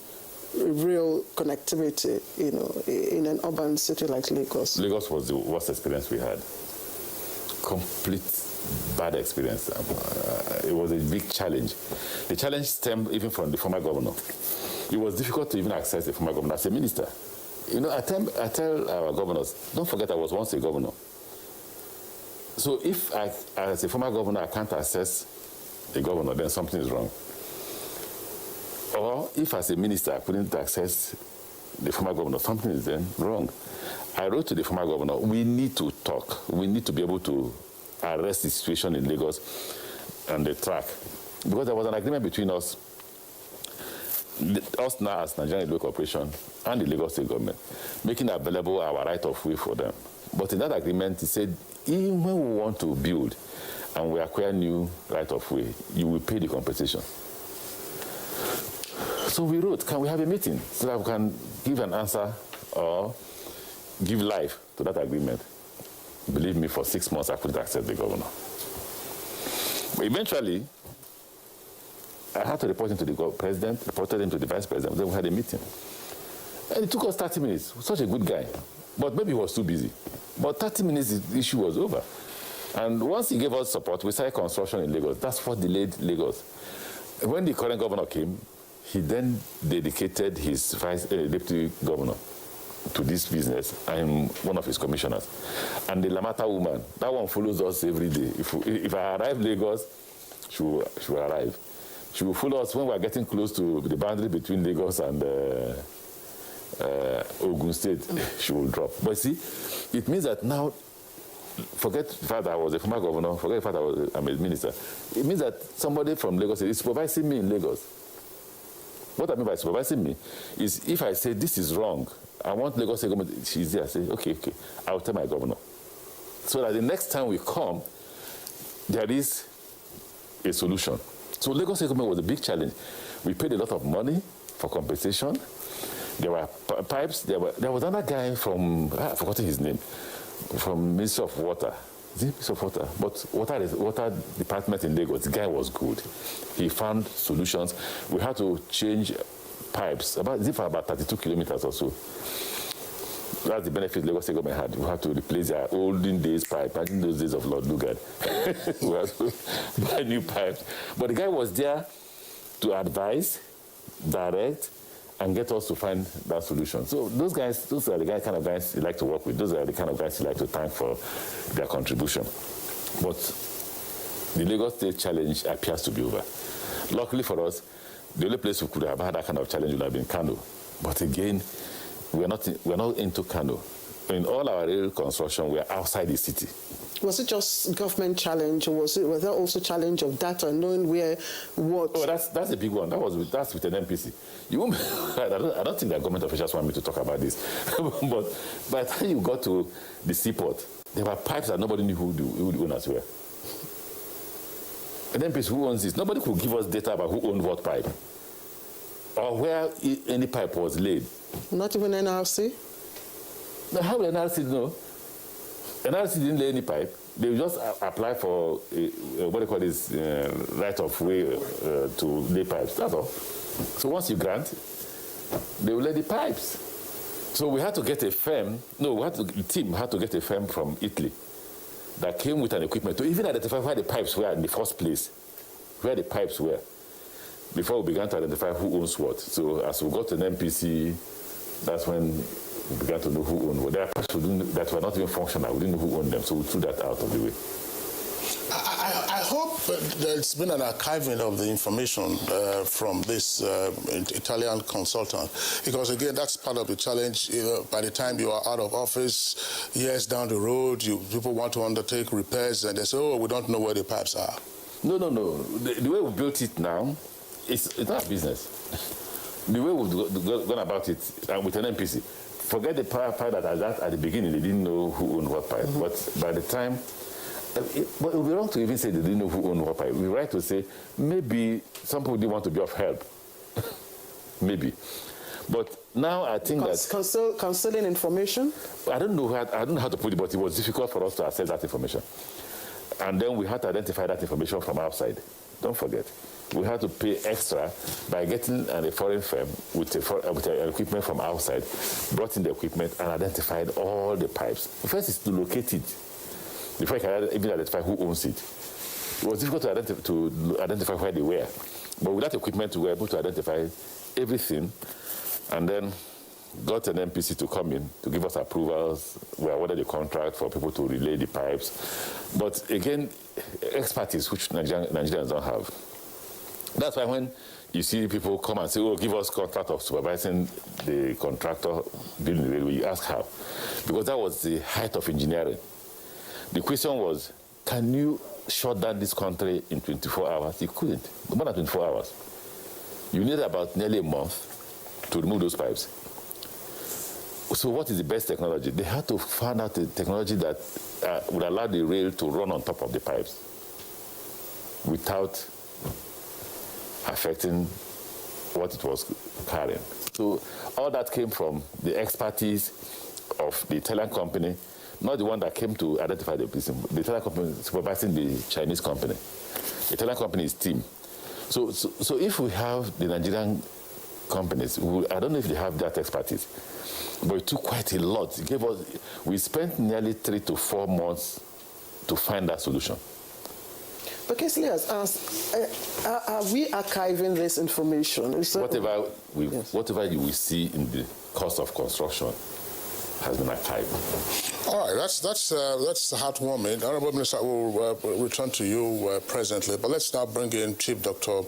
real connectivity, in an urban city like Lagos? Lagos was the worst experience we had. Complete bad experience. It was a big challenge. The challenge stemmed even from the former governor. It was difficult to even access the former governor as a minister. I tell our governors, don't forget I was once a governor. So if as a former governor, I can't access a governor, then something is wrong. Or if as a minister, I couldn't access the former governor, something is then wrong. I wrote to the former governor, we need to talk. We need to be able to arrest the situation in Lagos and the track. Because there was an agreement between us now as Nigerian Railway Corporation and the Lagos State government, making available our right-of-way for them. But in that agreement, he said, even when we want to build and we acquire new right-of-way, you will pay the compensation. So we wrote, can we have a meeting so that we can give an answer or give life to that agreement? Believe me, for 6 months, I couldn't access the governor. But eventually, I had to report him to the president, reported him to the vice president, then we had a meeting. And it took us 30 minutes. Such a good guy. But maybe he was too busy. But 30 minutes, the issue was over. And once he gave us support, we started construction in Lagos. That's what delayed Lagos. When the current governor came, he then dedicated his deputy governor to this business. I'm one of his commissioners. And the Lamata woman, that one follows us every day. If I arrive Lagos, she will arrive. She will follow us when we're getting close to the boundary between Lagos and Ogun State. She will drop. But see, it means that now, forget the fact that I was a former governor, forget the fact that I'm a minister. It means that somebody from Lagos is supervising me in Lagos. What I mean by supervising me is if I say this is wrong, I want Lagos State government, she's there, I say, okay, I'll tell my governor. So that the next time we come, there is a solution. So Lagos State government was a big challenge. We paid a lot of money for compensation. There were pipes. There was another guy from, I've forgotten his name, from Ministry of Water. Is it Ministry of Water? But water department in Lagos, the guy was good. He found solutions. We had to change pipes, for about 32 kilometers or so. That's the benefit Lagos State government had. We had to replace their olden days pipe, in those days of Lord Lugard. We had to buy new pipes. But the guy was there to advise, direct, and get us to find that solution. So those are the kind of guys you like to work with. Those are the kind of guys you like to thank for their contribution. But the Lagos State challenge appears to be over. Luckily for us, the only place we could have had that kind of challenge would have been Kano. But again, we're not into Kano. In all our rail construction, we're outside the city. Was it just government challenge, or was there also challenge of data, knowing what? Oh, that's a big one. That's with an NPC. I don't think that government officials want me to talk about this. But by the time you got to the seaport, there were pipes that nobody knew who the owners were. An NPC, who owns this? Nobody could give us data about who owned what pipe or where any pipe was laid. Not even NRC? Now, how will NRC know? NRC didn't lay any pipe. They just apply for what they call this right of way to lay pipes. That's all. So once you grant, they will lay the pipes. So we had to get a firm. No, the team had to get a firm from Italy that came with an equipment to even identify where the pipes were in the first place, where the pipes were, before we began to identify who owns what. So as we got an MPC, that's when we began to know who owned what. There are pipes that were not even functional. We didn't know who owned them, so we threw that out of the way. I hope there's been an archiving of the information from this Italian consultant, because again, that's part of the challenge. By the time you are out of office, years down the road, people want to undertake repairs, and they say, "Oh, we don't know where the pipes are." No. The way we built it now, it's not business. The way we've gone about it with an NPC, forget the pipe that at the beginning they didn't know who owned what pipe, but by the time. But it would be wrong to even say they didn't know who owned what pipe. We're right to say maybe some people didn't want to be of help. Maybe. But now I think that... Concealing information? I don't know how to put it, but it was difficult for us to access that information. And then we had to identify that information from outside. Don't forget. We had to pay extra by getting a foreign firm with equipment from outside, brought in the equipment and identified all the pipes. The first is to locate it, before I can even identify who owns it. It was difficult to identify where they were. But with that equipment, we were able to identify everything, and then got an MPC to come in to give us approvals. We awarded a contract for people to relay the pipes. But again, expertise, which Nigerians don't have. That's why when you see people come and say, "Oh, give us contract of supervising the contractor building the railway," you ask how. Because that was the height of engineering. The question was, can you shut down this country in 24 hours? You couldn't. More than 24 hours. You need about nearly a month to remove those pipes. So what is the best technology? They had to find out the technology that would allow the rail to run on top of the pipes without affecting what it was carrying. So all that came from the expertise of the Italian company, not the one that came to identify the person. The Italian company supervising the Chinese company. The Italian company is team. So if we have the Nigerian companies, I don't know if they have that expertise, but it took quite a lot. We spent nearly 3 to 4 months to find that solution. But Kesley has asked, are we archiving this information? Whatever you will see in the cost of construction has been archived. All right, that's heartwarming. Honorable Minister, we'll return to you presently, but let's now bring in Chief Dr.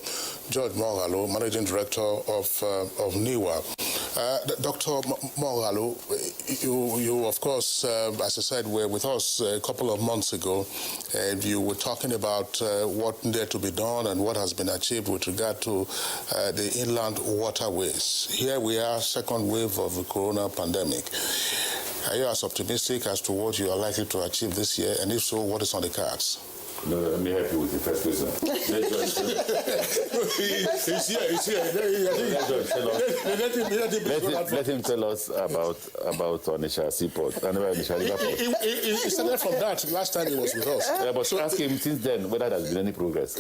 George Moghalu, Managing Director of NIWA. Dr. Moghalu, you of course, as I said, were with us a couple of months ago, and you were talking about what needed to be done and what has been achieved with regard to the inland waterways. Here we are, second wave of the corona pandemic. Are you as optimistic as to what you are likely to achieve this year? And if so, what is on the cards? No, let me help you with the first question. Let him tell us about Onitsha Seaport. Onitsha River Port. He started from that last time he was with us. Yeah, but so ask him since then whether there's been any progress.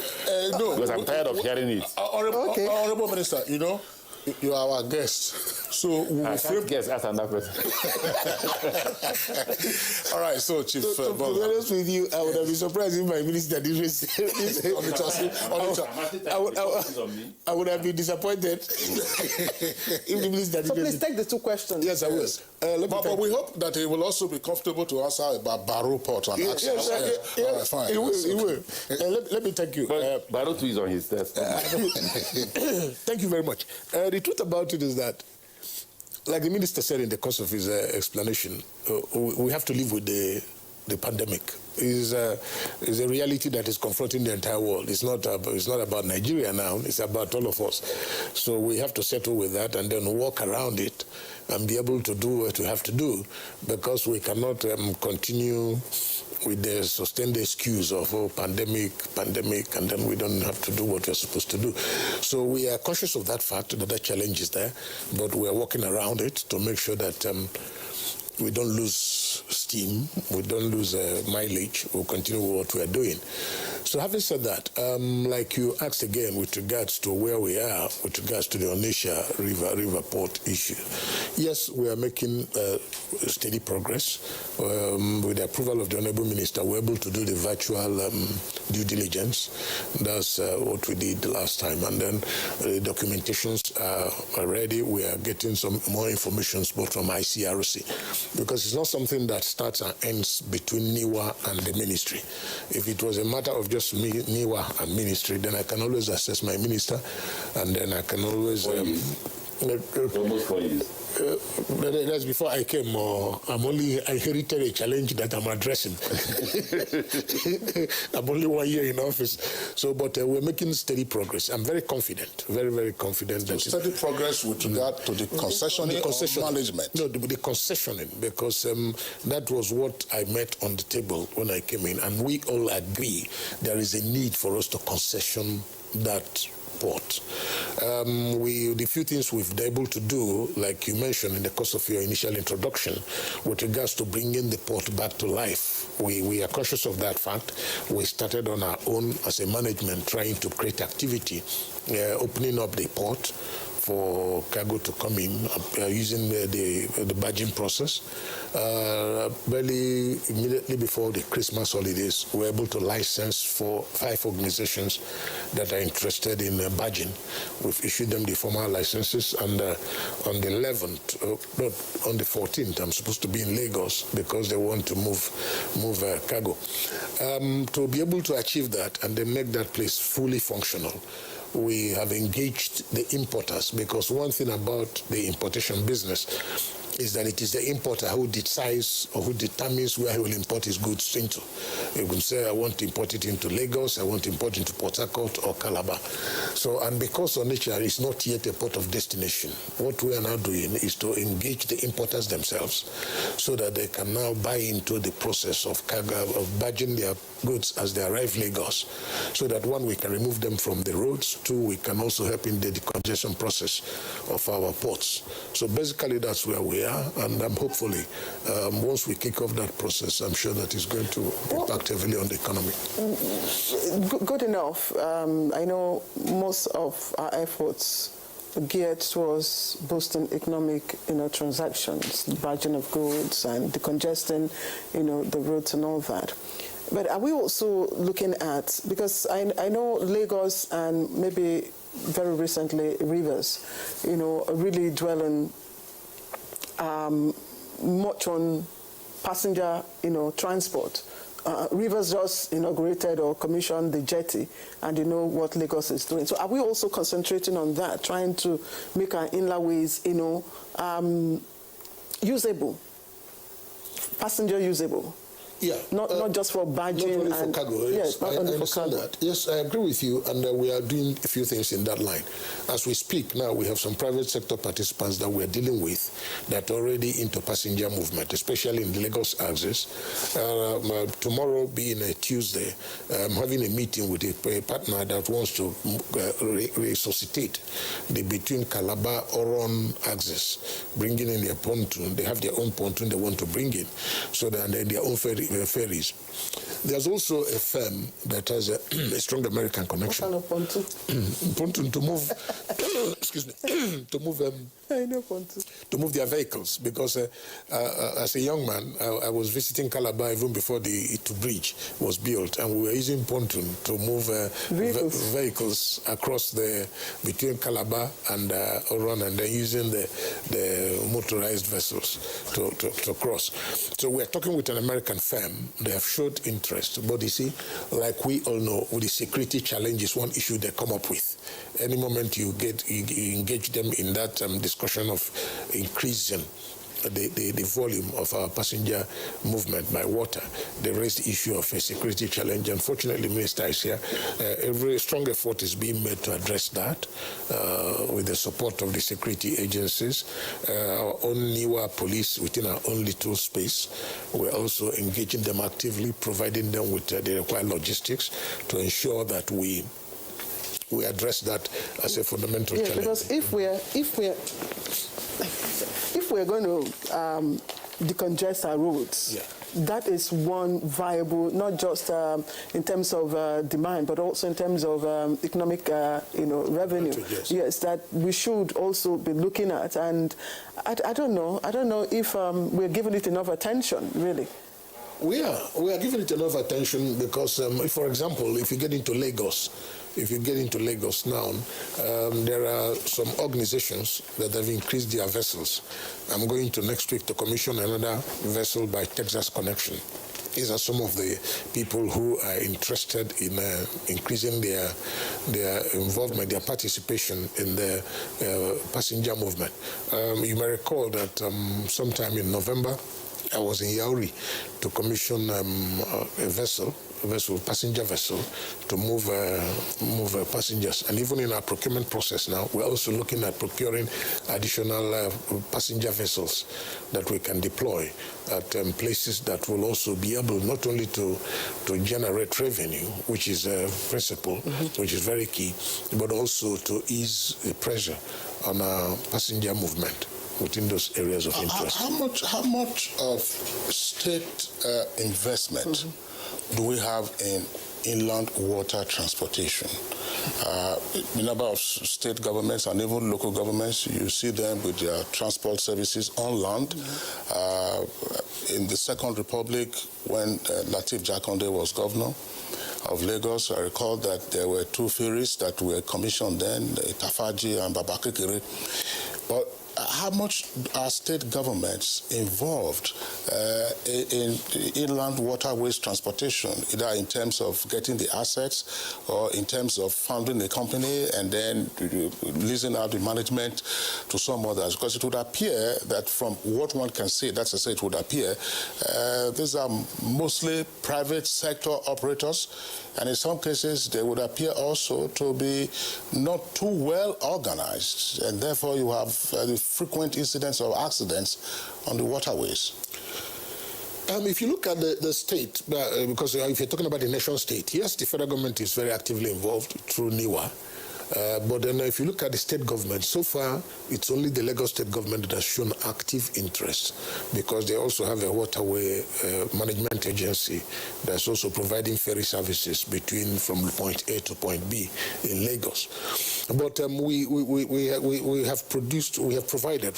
No. Because I'm tired of hearing it. Honorable Minister, you know, you are our guest. So we will frame... Guest, ask another question. All right, so Chief... to be honest with you, I would have been surprised if my minister didn't receive this. I would have been disappointed if the minister didn't. So please take the two questions. Yes, I will. But we hope that he will also be comfortable to answer about Barrow Port and access. All right, fine. He will. Let me thank you. Barrow too is on his test. Thank you very much. The truth about it is that, like the minister said in the course of his explanation, we have to live with the pandemic. It's a reality that is confronting the entire world. It's not about Nigeria now. It's about all of us. So we have to settle with that and then walk around it and be able to do what we have to do, because we cannot continue with the sustained excuse of pandemic, and then we don't have to do what we're supposed to do. So we are conscious of that fact, that challenge is there, but we're working around it to make sure that we don't lose steam, we don't lose mileage, we'll continue with what we're doing. So having said that, like you asked again with regards to where we are, with regards to the Onitsha River Port issue, yes, we are making steady progress. With the approval of the Honourable Minister, we're able to do the virtual due diligence. That's what we did last time. And then the documentations are ready. We are getting some more information both from ICRC, because it's not something that starts and ends between NIWA and the ministry. If it was a matter of just NIWA and ministry, then I can always assess my minister, and then I can always... almost 4 years. That's before I came. I inherited a challenge that I'm addressing. I'm only 1 year in office. So, but we're making steady progress. I'm very confident, very, very confident. So steady progress with regard to the concessioning or management? No, the concessioning, because that was what I met on the table when I came in, and we all agree there is a need for us to concession that port. The few things we've been able to do, like you mentioned in the course of your initial introduction, with regards to bringing the port back to life, we are conscious of that fact. We started on our own as a management, trying to create activity, opening up the port for cargo to come in using the badging process. Barely immediately before the Christmas holidays, we were able to license 5 organizations that are interested in badging. We've issued them the formal licenses, and on the 11th, on the 14th, I'm supposed to be in Lagos because they want to move cargo. To be able to achieve that and then make that place fully functional, we have engaged the importers, because one thing about the importation business is that it is the importer who decides or who determines where he will import his goods into. You can say, I want to import it into Lagos, I want to import it into Port Harcourt or Calabar. So, and because Onitsha is not yet a port of destination, what we are now doing is to engage the importers themselves so that they can now buy into the process of badging their goods as they arrive Lagos, so that one, we can remove them from the roads, two, we can also help in the decongestion process of our ports. So basically that's where we are, and hopefully once we kick off that process, I'm sure that it's going to impact heavily on the economy. Good enough. I know most of our efforts geared towards boosting economic, transactions, barging of goods and decongesting, the roads and all that. But are we also looking at, because I know Lagos and maybe very recently Rivers, really dwelling much on passenger, transport. Rivers just inaugurated or commissioned the jetty, and what Lagos is doing. So are we also concentrating on that, trying to make our inland ways, usable, passenger usable? Yeah. Not just for barging. Not only for cargo. Yes, not only for cargo. That. Yes, I agree with you, and we are doing a few things in that line. As we speak now, we have some private sector participants that we are dealing with that are already into passenger movement, especially in the Lagos axis. Tomorrow being a Tuesday, I'm having a meeting with a partner that wants to resuscitate the between Calabar Oron axis, bringing in their pontoon. They have their own pontoon they want to bring in, so that their own ferries. There's also a firm that has a strong American connection. What kind of pontoon? Pontoon to move, excuse me, to move their vehicles. Because as a young man, I was visiting Calabar even before the bridge was built, and we were using pontoon to move vehicles across between Calabar and Oron, and then using the motorized vessels to cross. So we're talking with an American firm. They have showed interest, but you see, like we all know, with the security challenge is one issue they come up with. Any moment you engage them in that discussion of increasing the volume of our passenger movement by water, they raised the issue of a security challenge. Unfortunately, the Minister is here. Every strong effort is being made to address that with the support of the security agencies, our own newer police within our own little space. We're also engaging them actively, providing them with the required logistics to ensure that we address that as a fundamental challenge. Because if we're going to decongest our roads, that is one viable, not just in terms of demand, but also in terms of economic, revenue. Yes, that we should also be looking at. And I don't know if we're giving it enough attention, really. We are giving it enough attention because, for example, if you get into Lagos now, there are some organizations that have increased their vessels. I'm going to next week to commission another vessel by Texas Connection. These are some of the people who are interested in increasing their involvement, their participation in the passenger movement. You may recall that sometime in November, I was in Yauri to commission a passenger vessel to move passengers. And even in our procurement process now, we're also looking at procuring additional passenger vessels that we can deploy at places that will also be able not only to generate revenue, which is a principle, which is very key, but also to ease the pressure on our passenger movement within those areas of interest. How much of state investment do we have in inland water transportation? The number of state governments and even local governments, you see them with their transport services on land. In the Second Republic, when Lateef Jakonde was governor of Lagos, I recall that there were 2 ferries that were commissioned then, Tafaji and Babakekere. But how much are state governments involved in inland waterways transportation, either in terms of getting the assets or in terms of founding a company and then leasing out the management to some others? Because it would appear that from what one can see, that's to say it would appear, these are mostly private sector operators, and in some cases they would appear also to be not too well organized, and therefore you have frequent incidents of accidents on the waterways. If you look at the state, because if you're talking about the nation state, yes, the federal government is very actively involved through NIWA. But then if you look at the state government, so far it's only the Lagos state government that has shown active interest, because they also have a waterway management agency that's also providing ferry services from point A to point B in Lagos. But we have provided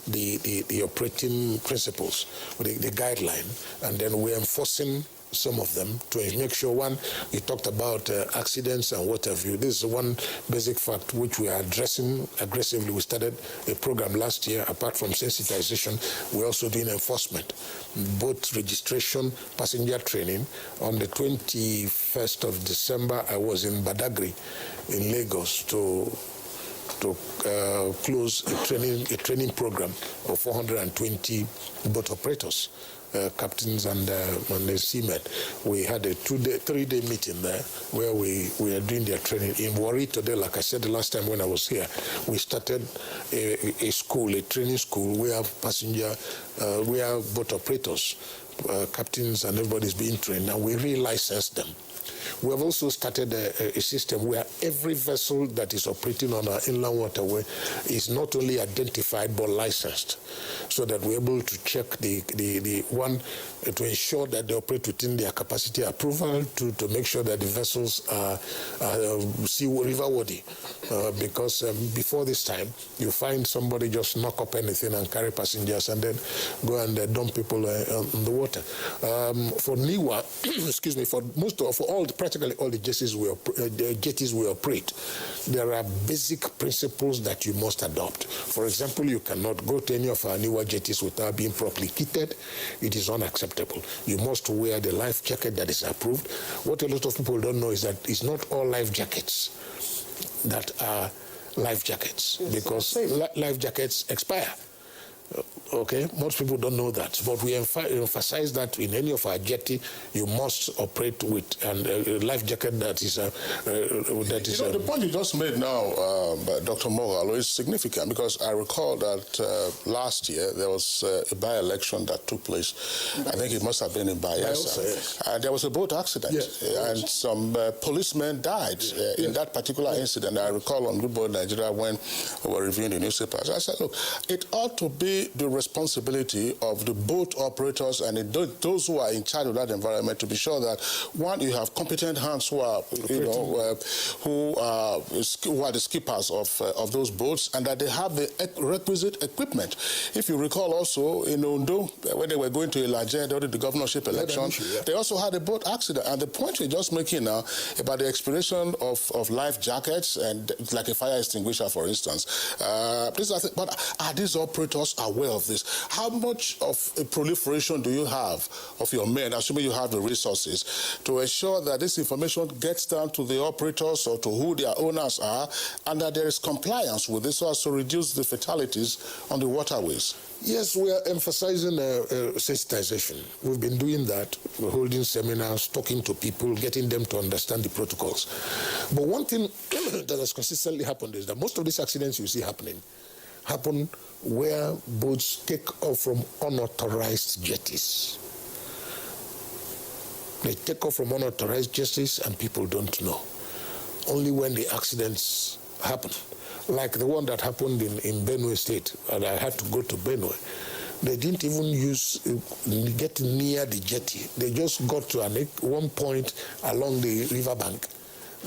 the operating principles, the guideline, and then we're enforcing some of them to make sure, one, you talked about accidents and what have you. This is one basic fact which we are addressing aggressively. We started a program last year. Apart from sensitization, we're also doing enforcement, boat registration, passenger training. On the 21st of December, I was in Badagry in Lagos to to close a training program of 420 boat operators, captains and the seamen. We had a 3-day meeting there where we are doing their training. In Warri today, like I said the last time when I was here, we started a school, a training school. We have we have boat operators, captains, and everybody's being trained, and we re-license them. We have also started a system where every vessel that is operating on our inland waterway is not only identified but licensed, so that we're able to check the one to ensure that they operate within their capacity approval, to make sure that the vessels are river-worthy. Because before this time, you find somebody just knock up anything and carry passengers and then go and dump people on the water. For NIWA, excuse me, for practically all the jetties we operate, there are basic principles that you must adopt. For example, you cannot go to any of our NIWA jetties without being properly kitted. It is unacceptable. You must wear the life jacket that is approved. What a lot of people don't know is that it's not all life jackets that are life jackets, because life jackets expire. Okay, most people don't know that, but we emphasize that in any of our jetty, you must operate with a life jacket that is the point you just made now, Dr. Mogalo, is significant, because I recall that last year there was a by-election that took place. I think it must have been in Bayelsa. Yes. And there was a boat accident, and some policemen died in that particular incident. I recall on Good Boy Nigeria when we were reviewing the newspapers. I said, look, it ought to be the responsibility of the boat operators and those who are in charge of that environment to be sure that, one, you have competent hands who are, who are the skippers of those boats, and that they have the requisite equipment. If you recall also in Ondo, when they were going to Elijah during the governorship election, they also had a boat accident. And the point you're just making now about the expiration of life jackets and like a fire extinguisher, for instance, but are these operators aware of this? How much of a proliferation do you have of your men, assuming you have the resources, to ensure that this information gets down to the operators or to who their owners are, and that there is compliance with this so as to reduce the fatalities on the waterways? Yes, we are emphasizing sensitization. We've been doing that. We're holding seminars, talking to people, getting them to understand the protocols. But one thing that has consistently happened is that most of these accidents you see happen where boats take off from unauthorized jetties. They take off from unauthorized jetties and people don't know. Only when the accidents happen, like the one that happened in Benue State, and I had to go to Benue. They didn't even get near the jetty. They just got to one point along the riverbank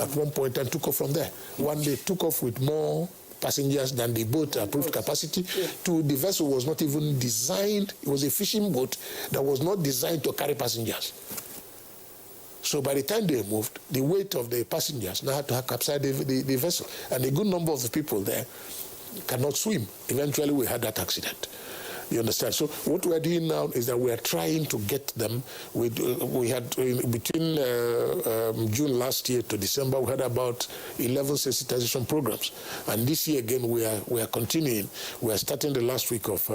at one point and took off from there. One day took off with more passengers than the boat approved capacity. The vessel was not even designed. It was a fishing boat that was not designed to carry passengers. So by the time they moved, the weight of the passengers now had to capsize the vessel. And a good number of the people there cannot swim. Eventually we had that accident. You understand? So what we are doing now is that we are trying to get them. We had between June last year to December, we had about 11 sensitization programs, and this year again we are continuing. We are starting the last week of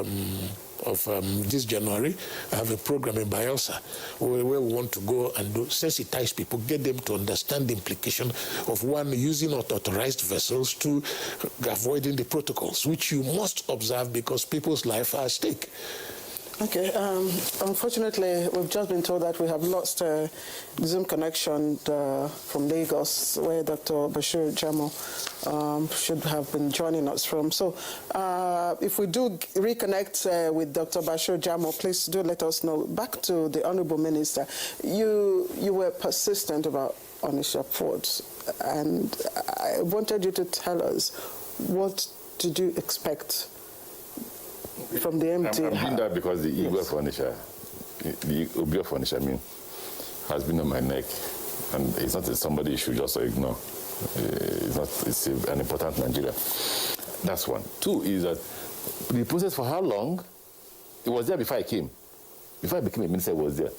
this January. I have a program in Bayelsa where we want to go and sensitize people, get them to understand the implication of one using unauthorized vessels to avoiding the protocols, which you must observe because people's life are at stake. Okay. Unfortunately, we've just been told that we have lost Zoom connection from Lagos, where Dr. Bashir Jamo should have been joining us from. So if we do reconnect with Dr. Bashir Jamo, please do let us know. Back to the Honorable Minister, you were persistent about Onitsha Port, and I wanted you to tell us, what did you expect from the NTA? I'm doing that because the ego of Onitsha, the Obi of Onitsha, has been on my neck, and it's not somebody you should just ignore. It's an important Nigeria. That's one. Two is that the process for how long? It was there before I came. Before I became a minister, it was there.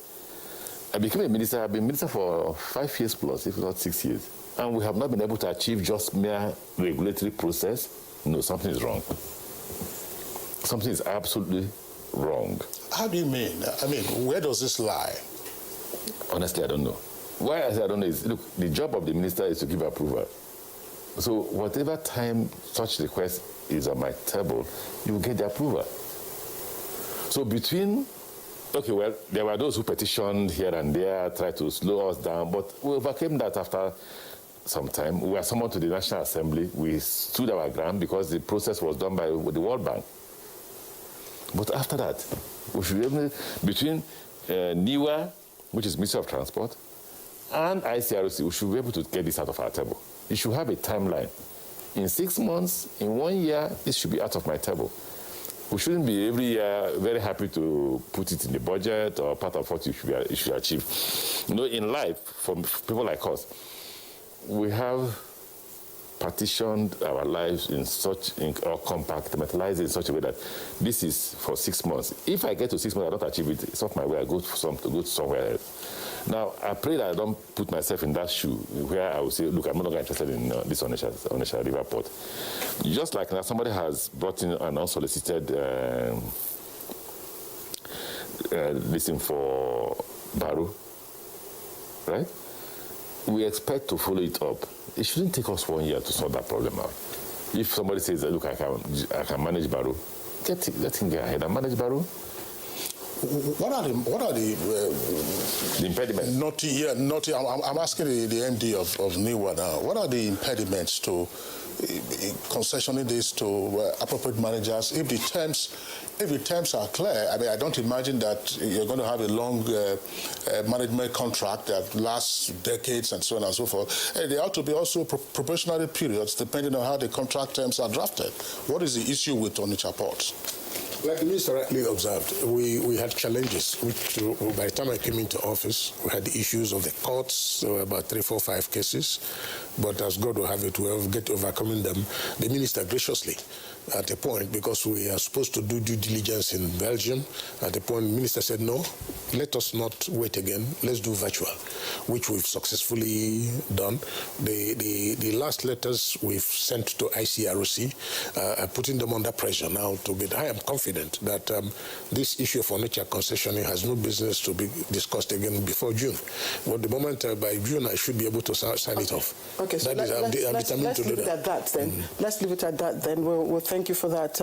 I became a minister. I've been minister for 5 years plus, if not 6 years. and we have not been able to achieve just mere regulatory process, no, something is wrong. Something is absolutely wrong. How do you mean? I mean, where does this lie? Honestly, I don't know. Why I say I don't know is, look, the job of the minister is to give approval. So whatever time such request is on my table, you will get the approval. So between, okay, well, there were those who petitioned here and there, tried to slow us down, but we overcame that after some time. We were summoned to the National Assembly. We stood our ground because the process was done by the World Bank. But after that, we should be able to, between NIWA, which is Ministry of Transport, and ICRC, we should be able to get this out of our table. It should have a timeline. In 6 months, in 1 year, this should be out of my table. We shouldn't be every year very happy to put it in the budget or part of what it should achieve. You know, in life, for people like us, we have partitioned our lives or compartmentalized in such a way that this is for 6 months. If I get to 6 months, I don't achieve it, it's off my way, I go somewhere else. Now, I pray that I don't put myself in that shoe where I will say, look, I'm no longer interested in this Onitsha River Port. Just like now, somebody has brought in an unsolicited listing for Baru, right? We expect to follow it up. It shouldn't take us 1 year to sort that problem out. If somebody says, look, I can manage Baru, let him get ahead and manage Baru. What are the impediments? I'm asking the MD of NIWA now. What are the impediments to concessioning this to appropriate managers if the terms are clear? I mean, I don't imagine that you're going to have a long management contract that lasts decades and so on and so forth. There ought to be also probationary periods depending on how the contract terms are drafted. What is the issue with Onitsha Port? Like the minister rightly observed, we had challenges, which by the time I came into office, we had the issues of the courts. There were about 3, 4, 5 cases. But as God will have it, we will get overcoming them. The minister graciously, at a point, because we are supposed to do due diligence in Belgium, at a point, the minister said, no, let us not wait again. Let's do virtual, which we've successfully done. The last letters we've sent to ICRC are putting them under pressure now to get. I am confident that this issue of Onitsha concessioning has no business to be discussed again before June. But the moment by June, I should be able to sign it off. Okay, so let's leave it at that then. Let's leave it at that then. We'll thank you for that.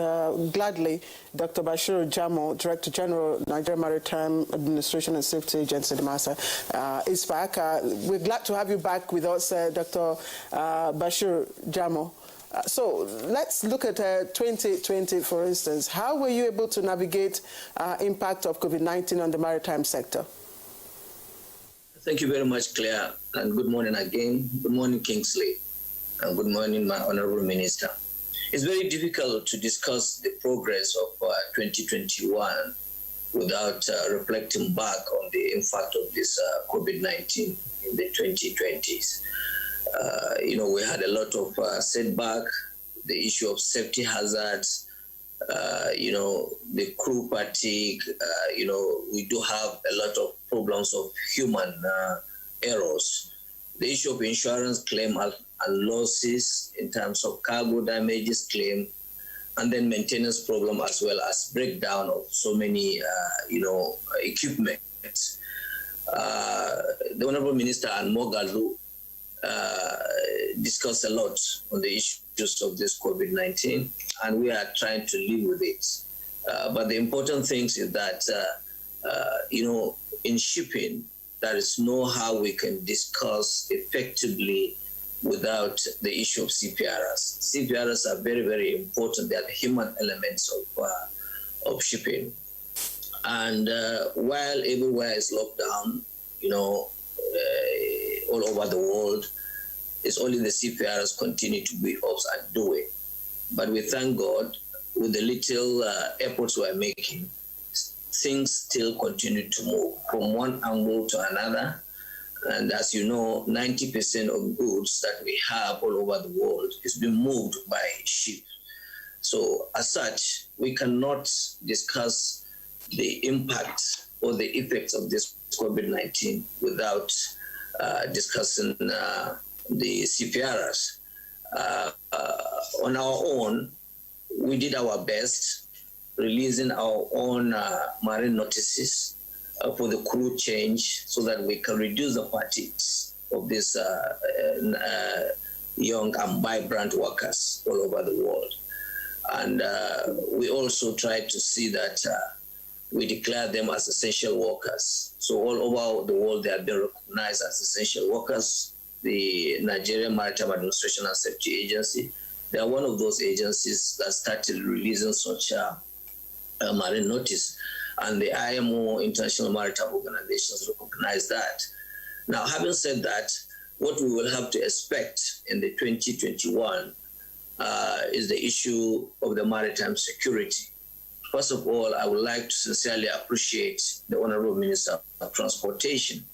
Gladly, Dr. Bashir Jamo, Director General, Nigerian Maritime Administration and Safety Agency, NIMASA, is back. We're glad to have you back with us, Dr. Bashir Jamo. So let's look at 2020, for instance. How were you able to navigate impact of COVID-19 on the maritime sector? Thank you very much, Claire, and good morning again. Good morning, Kingsley, and good morning, my Honorable Minister. It's very difficult to discuss the progress of 2021 without reflecting back on the impact of this COVID-19 in the 2020s. We had a lot of setback, the issue of safety hazards, the crew fatigue, we do have a lot of problems of human errors. The issue of insurance claim and losses in terms of cargo damages claim, and then maintenance problem as well as breakdown of so many, equipment. The Honorable Minister and Mogalu discussed a lot on the issues of this COVID-19, and we are trying to live with it. But the important thing is that, in shipping, there is no how we can discuss effectively without the issue of CPRs. CPRs are very, very important. They are the human elements of shipping. And while everywhere is locked down, all over the world, it's only the CPRs continue to be up and doing. But we thank God, with the little efforts we're making, things still continue to move from one angle to another. And as you know, 90% of goods that we have all over the world is being moved by ship. So as such, we cannot discuss the impact or the effects of this COVID-19 without discussing the CPRs. On our own, we did our best, releasing our own marine notices for the crew change so that we can reduce the fatigues of these young and vibrant workers all over the world. And we also tried to see that we declare them as essential workers. So all over the world, they have been recognized as essential workers. The Nigerian Maritime Administration and Safety Agency, they are one of those agencies that started releasing such a marine notice. And the IMO, International Maritime Organizations, recognize that. Now, having said that, what we will have to expect in the 2021 is the issue of the maritime security. First of all, I would like to sincerely appreciate the Honorable Minister of Transportation,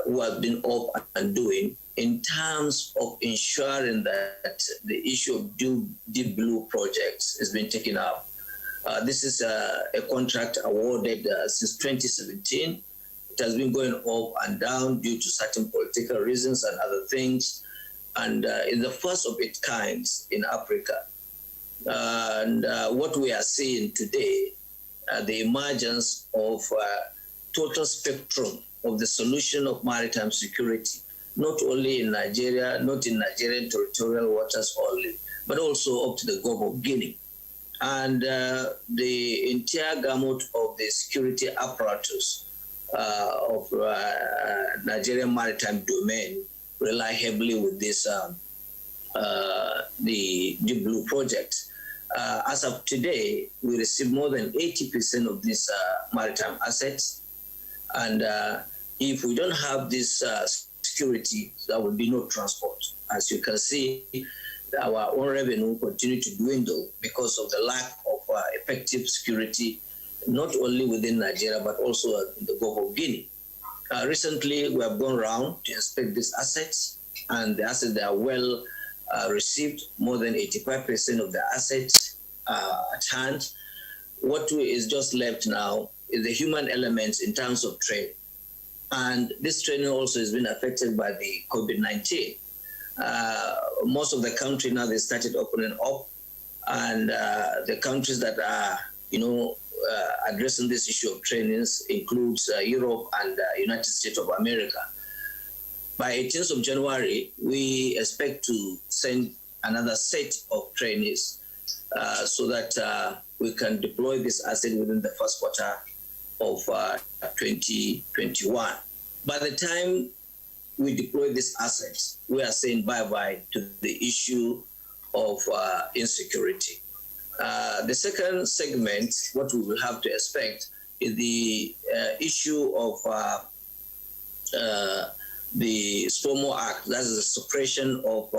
who has been up and doing in terms of ensuring that the issue of Deep Blue projects has been taken up. This is a contract awarded since 2017. It has been going up and down due to certain political reasons and other things. And it's the first of its kind in Africa. And what we are seeing today, the emergence of total spectrum of the solution of maritime security, not only in Nigeria, not in Nigerian territorial waters only, but also up to the Gulf of Guinea. And the entire gamut of the security apparatus of Nigerian maritime domain rely heavily with this, the Deep Blue project. As of today, we receive more than 80% of these maritime assets. And if we don't have this security, there will be no transport. As you can see, our own revenue continue to dwindle because of the lack of effective security, not only within Nigeria, but also in the Gulf of Guinea. Recently, we have gone around to inspect these assets, and the assets are well received. More than 85% of the assets at hand. What is just left now is the human elements in terms of training. And this training also has been affected by the COVID-19. Most of the country now, they started opening up, and the countries that are, addressing this issue of trainings includes Europe and United States of America. By 18th of January, we expect to send another set of trainees so that we can deploy this asset within the first quarter of 2021. By the time we deploy these assets, we are saying bye-bye to the issue of insecurity. The second segment, what we will have to expect, is the issue of the SPOMO Act, that is the Suppression of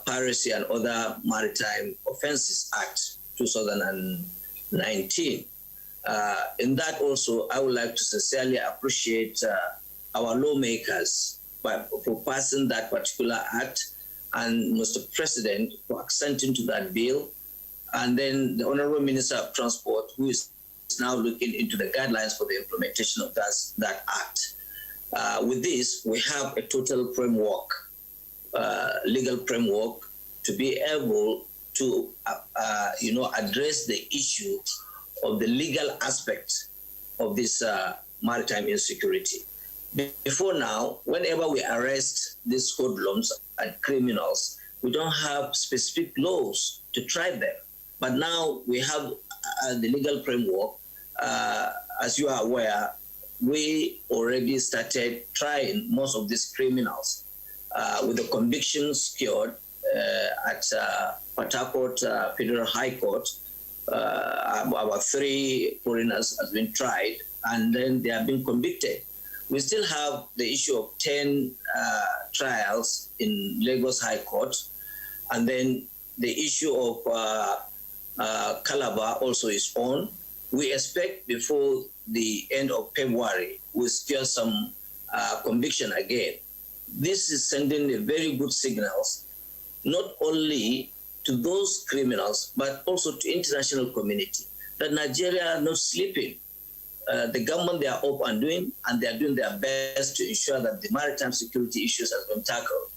Piracy and Other Maritime Offences Act, 2019. In that also, I would like to sincerely appreciate our lawmakers for passing that particular act, and Mr. President for assenting to that bill, and then the Honorable Minister of Transport, who is now looking into the guidelines for the implementation of that act. With this, we have a total framework, legal framework, to be able to, address the issue of the legal aspect of this maritime insecurity. Before now, whenever we arrest these hoodlums and criminals, we don't have specific laws to try them. But now we have the legal framework. As you are aware, we already started trying most of these criminals with the convictions secured at Port Harcourt Federal High Court. About 3 foreigners have been tried, and then they have been convicted. We still have the issue of 10 trials in Lagos High Court, and then the issue of Calabar also is on. We expect before the end of February, we'll secure some conviction again. This is sending a very good signals, not only to those criminals, but also to international community, that Nigeria are not sleeping. the government, they are up and doing, and they are doing their best to ensure that the maritime security issues have been tackled.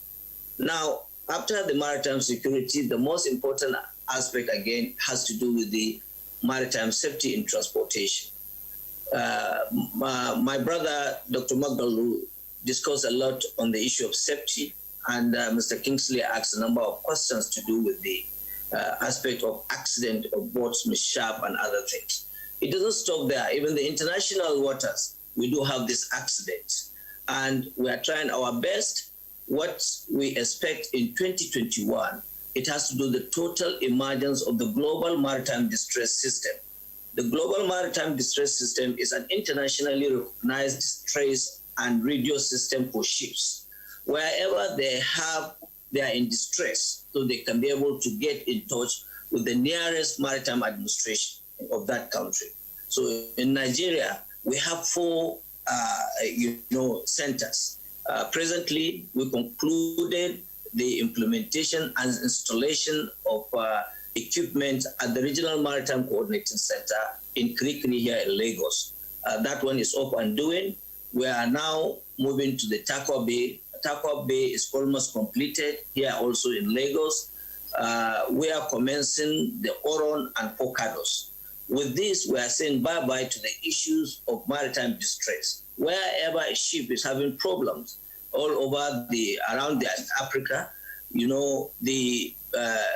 Now, after the maritime security, the most important aspect, again, has to do with the maritime safety in transportation. My brother, Dr. Magdalu, discussed a lot on the issue of safety, and Mr. Kingsley asked a number of questions to do with the aspect of accident of boats, mishap, and other things. It doesn't stop there. Even the international waters, we do have these accidents, and we are trying our best. What we expect in 2021, it has to do with the total emergence of the global maritime distress system. The global maritime distress system is an internationally recognized distress and radio system for ships. Wherever they are in distress, so they can be able to get in touch with the nearest maritime administration of that country. So in Nigeria, we have 4 centers. Presently, we concluded the implementation and installation of equipment at the Regional Maritime Coordinating Center in Kirikiri here in Lagos. That one is up and doing. We are now moving to the Takwa Bay. Takwa Bay is almost completed here also in Lagos. We are commencing the Oron and Pocados. With this, we are saying bye-bye to the issues of maritime distress. Wherever a ship is having problems all over around Africa, the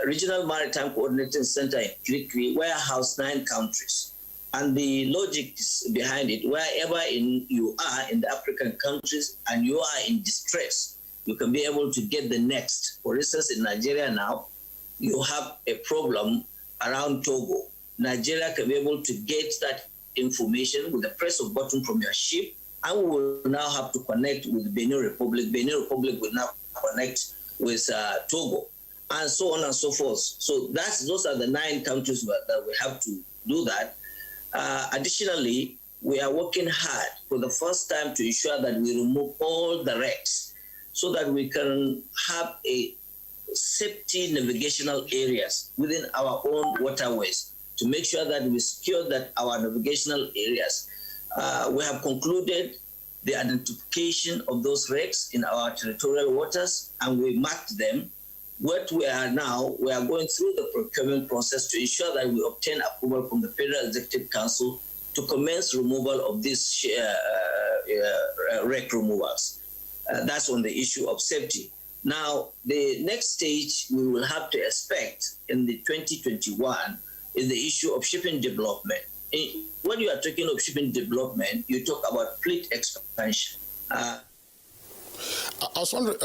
Regional Maritime Coordinating Center in Kirikiri warehouse 9 countries. And the logic is behind it, wherever you are in the African countries and you are in distress, you can be able to get the next. For instance, in Nigeria now, you have a problem around Togo. Nigeria can be able to get that information with the press of button from your ship, and we will now have to connect with Benin Republic. Benin Republic will now connect with Togo, and so on and so forth. So those are the 9 countries that we have to do that. Additionally, we are working hard for the first time to ensure that we remove all the wrecks so that we can have a safety navigational areas within our own waterways to make sure that we secure that our navigational areas. We have concluded the identification of those wrecks in our territorial waters, and we marked them. What we are now, we are going through the procurement process to ensure that we obtain approval from the Federal Executive Council to commence removal of these wreck removals. That's on the issue of safety. Now, the next stage we will have to expect in the 2021 is the issue of shipping development. When you are talking of shipping development, you talk about fleet expansion. I was wondering,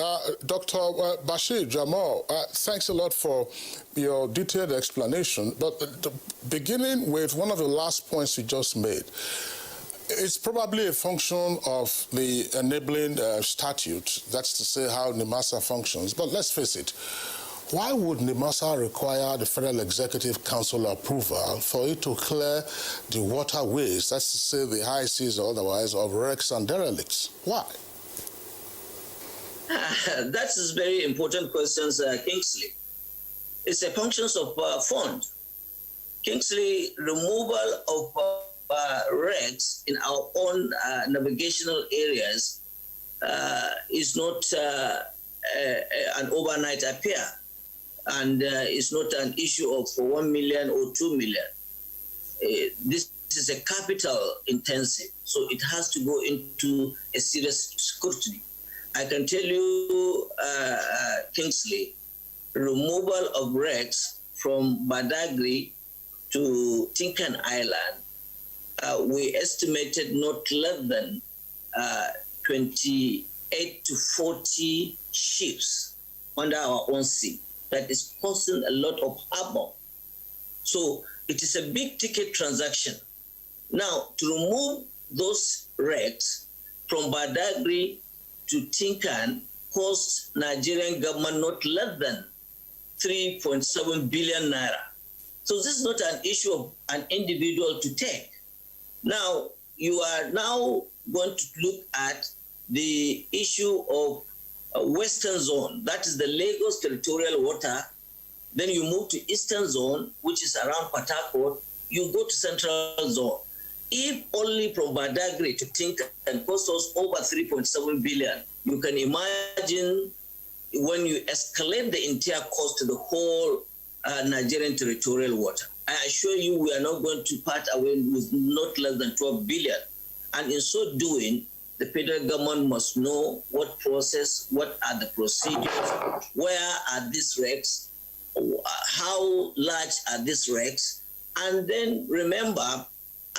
Dr. Bashir Jamal, thanks a lot for your detailed explanation. But beginning with one of the last points you just made, it's probably a function of the enabling statute, that's to say how NIMASA functions. But let's face it, why would NIMASA require the Federal Executive Council approval for it to clear the waterways, that's to say the high seas or otherwise, of wrecks and derelicts? Why? That is very important questions, Kingsley. It's a function of fund. Kingsley, removal of wrecks in our own navigational areas is not an overnight affair, and it's not an issue of 1 million or 2 million. This is a capital intensive, so it has to go into a serious scrutiny. I can tell you, Kingsley, removal of wrecks from Badagry to Tinkan Island, we estimated not less than 28 to 40 ships under our own sea. That is causing a lot of havoc. So it is a big ticket transaction. Now, to remove those wrecks from Badagry to Tinkan cost Nigerian government not less than 3.7 billion naira. So this is not an issue of an individual to take. Now, you are now going to look at the issue of a western zone, that is the Lagos territorial water. Then you move to eastern zone, which is around Port Harcourt. You go to central zone. If only from Badagry to Tinker can cost us over 3.7 billion, you can imagine when you escalate the entire cost to the whole Nigerian territorial water. I assure you we are not going to part away with not less than 12 billion. And in so doing, the federal government must know what process, what are the procedures, where are these wrecks, how large are these wrecks, and then remember,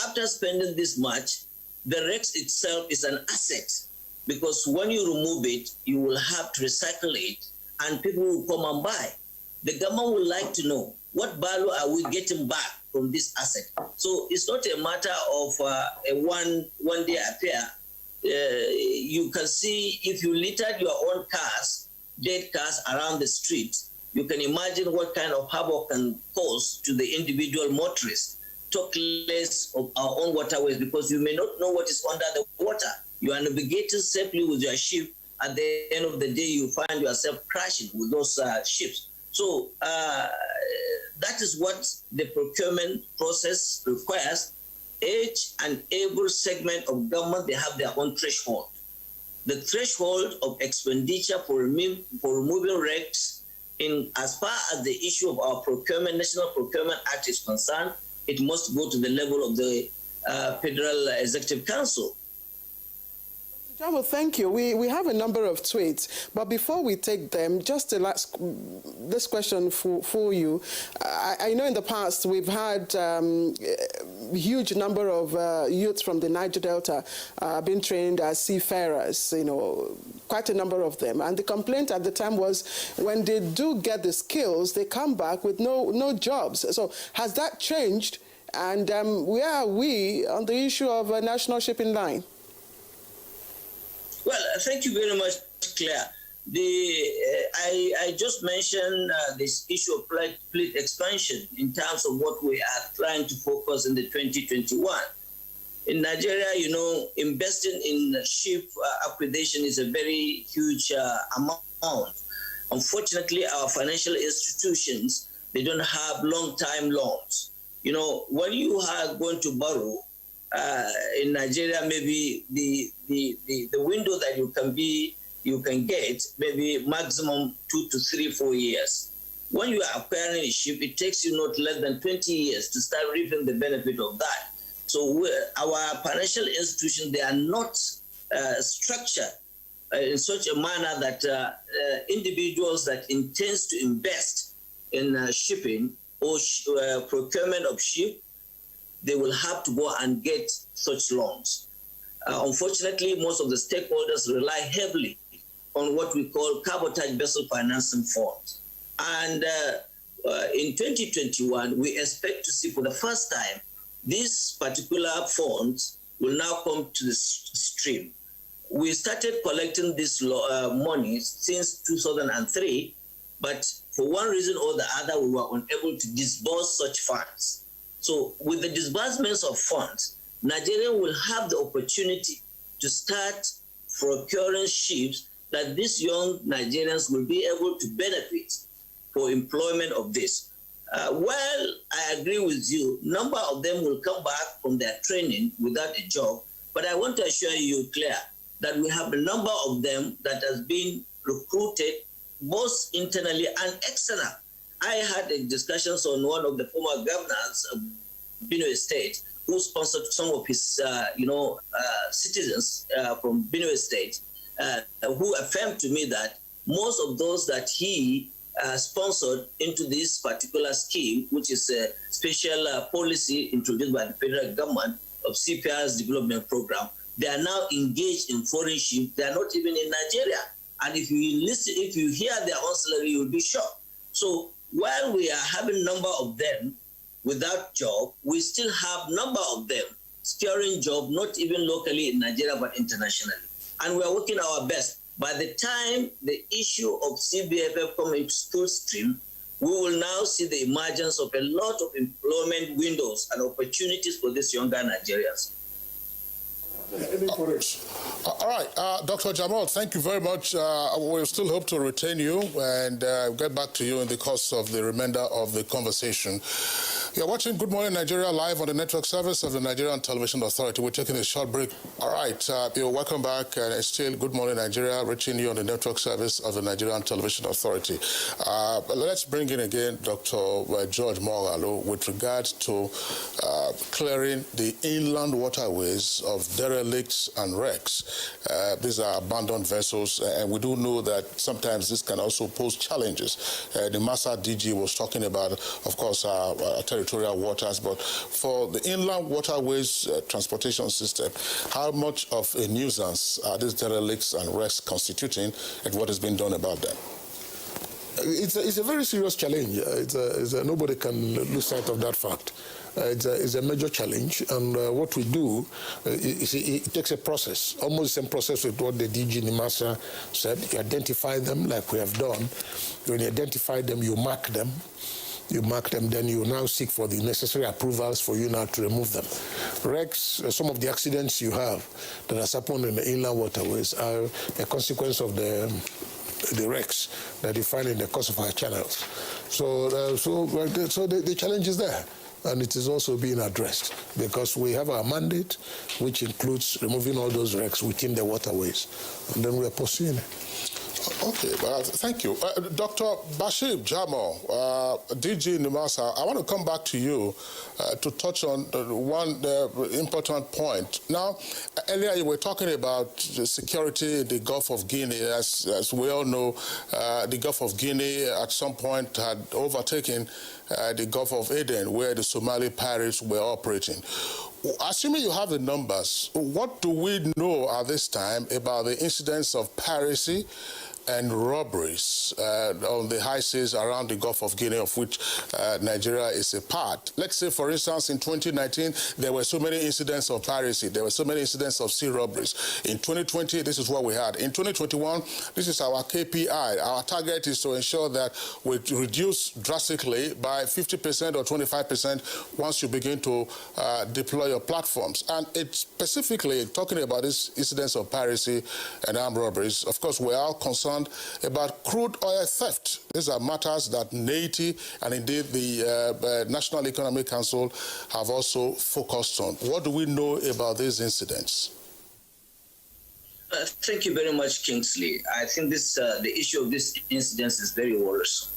after spending this much, the wrecks itself is an asset, because when you remove it, you will have to recycle it, and people will come and buy. The government would like to know what value are we getting back from this asset. So it's not a matter of a one-day affair. You can see if you littered your own cars, dead cars around the street, you can imagine what kind of havoc can cause to the individual motorists. Talk less of our own waterways, because you may not know what is under the water. You are navigating safely with your ship. At the end of the day, you find yourself crashing with those ships. So that is what the procurement process requires. Each and every segment of government, they have their own threshold. The threshold of expenditure for removing wrecks, as far as the issue of our procurement, National Procurement Act is concerned, it must go to the level of the Federal Executive Council. Well, thank you. We have a number of tweets, but before we take them, just this question for you. I know in the past we've had a huge number of youths from the Niger Delta being trained as seafarers, quite a number of them. And the complaint at the time was when they do get the skills, they come back with no jobs. So has that changed? And where are we on the issue of a national shipping line? Well, thank you very much, Claire. I just mentioned this issue of fleet expansion in terms of what we are trying to focus in the 2021. In Nigeria, investing in ship acquisition is a very huge amount. Unfortunately, our financial institutions, they don't have long-time loans. When you are going to borrow, in Nigeria, maybe the window that you can get maybe maximum 2 to 3, 4 years. When you are acquiring a ship, it takes you not less than 20 years to start reaping the benefit of that. So our financial institutions, they are not structured in such a manner that individuals that intends to invest in shipping or procurement of ship, they will have to go and get such loans. Unfortunately, most of the stakeholders rely heavily on what we call cabotage vessel financing funds. And in 2021, we expect to see for the first time, these particular funds will now come to the stream. We started collecting this money since 2003, but for one reason or the other, we were unable to disburse such funds. So with the disbursements of funds, Nigeria will have the opportunity to start procuring ships that these young Nigerians will be able to benefit for employment of this. Well, I agree with you. Number of them will come back from their training without a job. But I want to assure you, Claire, that we have a number of them that has been recruited both internally and external. I had discussions on one of the former governors of Benue State who sponsored some of his, citizens from Benue State who affirmed to me that most of those that he sponsored into this particular scheme, which is a special policy introduced by the federal government of CPR's development program, they are now engaged in foreign ships. They are not even in Nigeria. And if you hear their own salary, you'll be shocked. So while we are having a number of them without job, we still have number of them securing job, not even locally in Nigeria, but internationally. And we are working our best. By the time the issue of CBFF comes into full stream, we will now see the emergence of a lot of employment windows and opportunities for these younger Nigerians. All right, Dr. Jamal, thank you very much. We'll still hope to retain you and get back to you in the course of the remainder of the conversation. You're watching Good Morning Nigeria live on the network service of the Nigerian Television Authority. We're taking a short break. All right, you're welcome back. And it's still Good Morning Nigeria, reaching you on the network service of the Nigerian Television Authority. Let's bring in again Dr. George Moghalu with regard to clearing the inland waterways of derelicts and wrecks. These are abandoned vessels, and we do know that sometimes this can also pose challenges. The Massa DG was talking about, of course, territorial waters, but for the inland waterways transportation system, how much of a nuisance are these derelicts and wrecks constituting, and what has been done about them? It's a very serious challenge. Nobody can lose sight of that fact. It's a major challenge, and what we do, it takes a process, almost the same process with what the DG Nimasa said. You identify them like we have done. When you identify them, you mark them. Then you now seek for the necessary approvals for you now to remove them. Wrecks, some of the accidents you have that has happened in the inland waterways are a consequence of the wrecks that you find in the course of our channels. So the challenge is there, and it is also being addressed because we have our mandate, which includes removing all those wrecks within the waterways, and then we are pursuing it. Okay, thank you. Dr. Bashir Jamal, DG Nimasa, I want to come back to you to touch on one important point. Now, earlier you were talking about the security in the Gulf of Guinea. As we all know, the Gulf of Guinea at some point had overtaken the Gulf of Aden, where the Somali pirates were operating. Assuming you have the numbers, what do we know at this time about the incidents of piracy and robberies on the high seas around the Gulf of Guinea, of which Nigeria is a part? Let's say, for instance, in 2019, there were so many incidents of piracy. There were so many incidents of sea robberies. In 2020, this is what we had. In 2021, this is our KPI. Our target is to ensure that we reduce drastically by 50% or 25% once you begin to deploy your platforms. And it's specifically talking about these incidents of piracy and armed robberies. Of course, we're all concerned about crude oil theft. These are matters that NTA and indeed the National Economic Council have also focused on. What do we know about these incidents? Thank you very much, Kingsley. I think the issue of these incidents is very worrisome.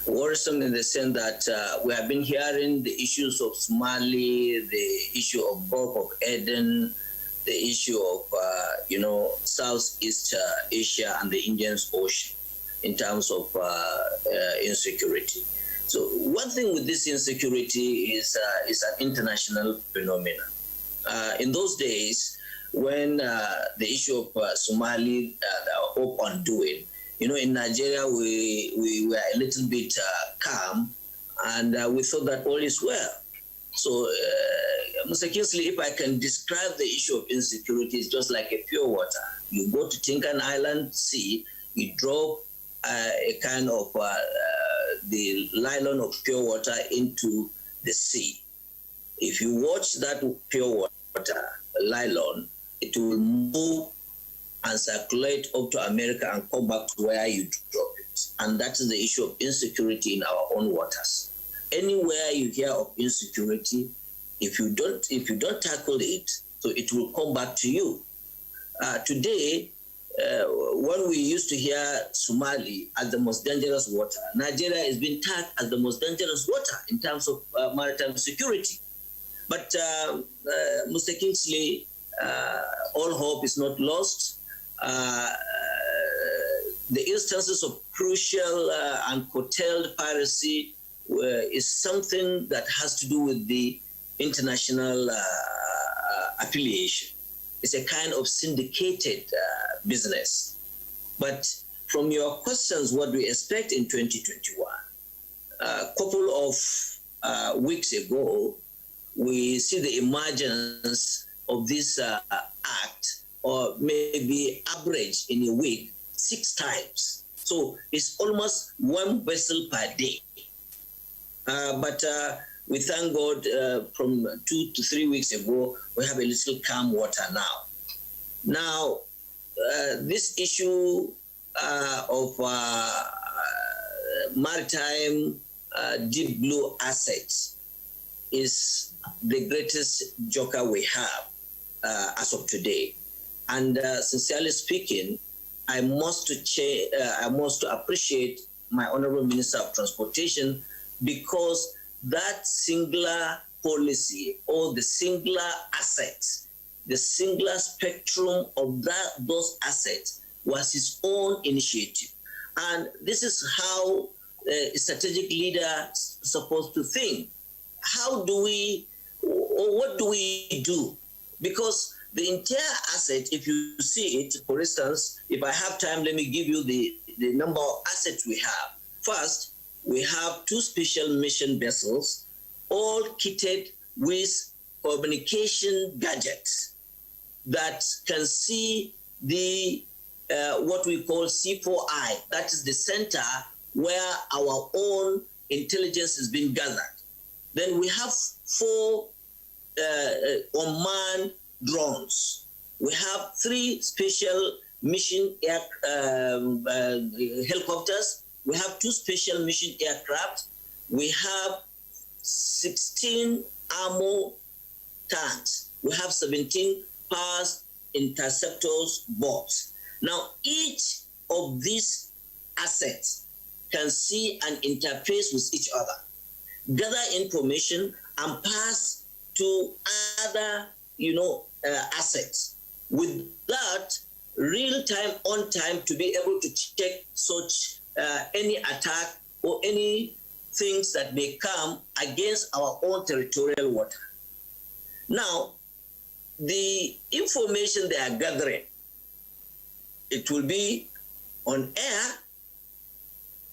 Worrisome in the sense that we have been hearing the issues of Somali, the issue of Gulf of Aden, the issue of, Southeast Asia and the Indian Ocean in terms of insecurity. So one thing with this insecurity is an international phenomenon. In those days, when the issue of Somali hope on doing, in Nigeria, we were a little bit calm, and we thought that all is well. So, Mr. Kingsley, if I can describe the issue of insecurity, it's just like a pure water. You go to Tinkan Island Sea, you drop a kind of the nylon of pure water into the sea. If you watch that pure water, nylon, it will move and circulate up to America and come back to where you drop it. And that is the issue of insecurity in our own waters. Anywhere you hear of insecurity, if you don't tackle it, so it will come back to you. Today, when we used to hear Somali as the most dangerous water, Nigeria is being tagged as the most dangerous water in terms of maritime security. But Mr. Kingsley, all hope is not lost. The instances of crucial and curtailed piracy is something that has to do with the international affiliation. It's a kind of syndicated business. But from your questions, what we expect in 2021, a couple of weeks ago, we see the emergence of this act, or maybe average in a week, 6 times. So it's almost 1 vessel per day. But we thank God from 2 to 3 weeks ago, we have a little calm water now. Now, this issue of maritime deep blue assets is the greatest joker we have as of today. And sincerely speaking, I must appreciate my Honorable Minister of Transportation, because that singular policy or the singular assets, the singular spectrum of those assets was his own initiative. And this is how a strategic leader is supposed to think. How do we, or what do we do? Because the entire asset, if you see it, for instance, if I have time, let me give you the number of assets we have. First, we have 2 special mission vessels, all kitted with communication gadgets that can see the what we call C4I. That is the center where our own intelligence is being gathered. Then we have 4 unmanned drones. We have 3 special mission helicopters. We have 2 special mission aircraft. We have 16 ammo tanks. We have 17 fast interceptors boats. Now, each of these assets can see and interface with each other, gather information, and pass to other, assets. With that, real time, on time, to be able to check such any attack or any things that may come against our own territorial water. Now, the information they are gathering, it will be on air,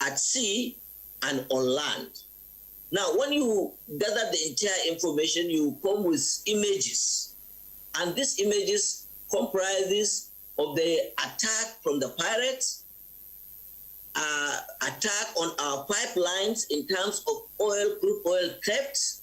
at sea, and on land. Now, when you gather the entire information, you come with images. And these images comprises of the attack from the pirates, attack on our pipelines in terms of crude oil thefts,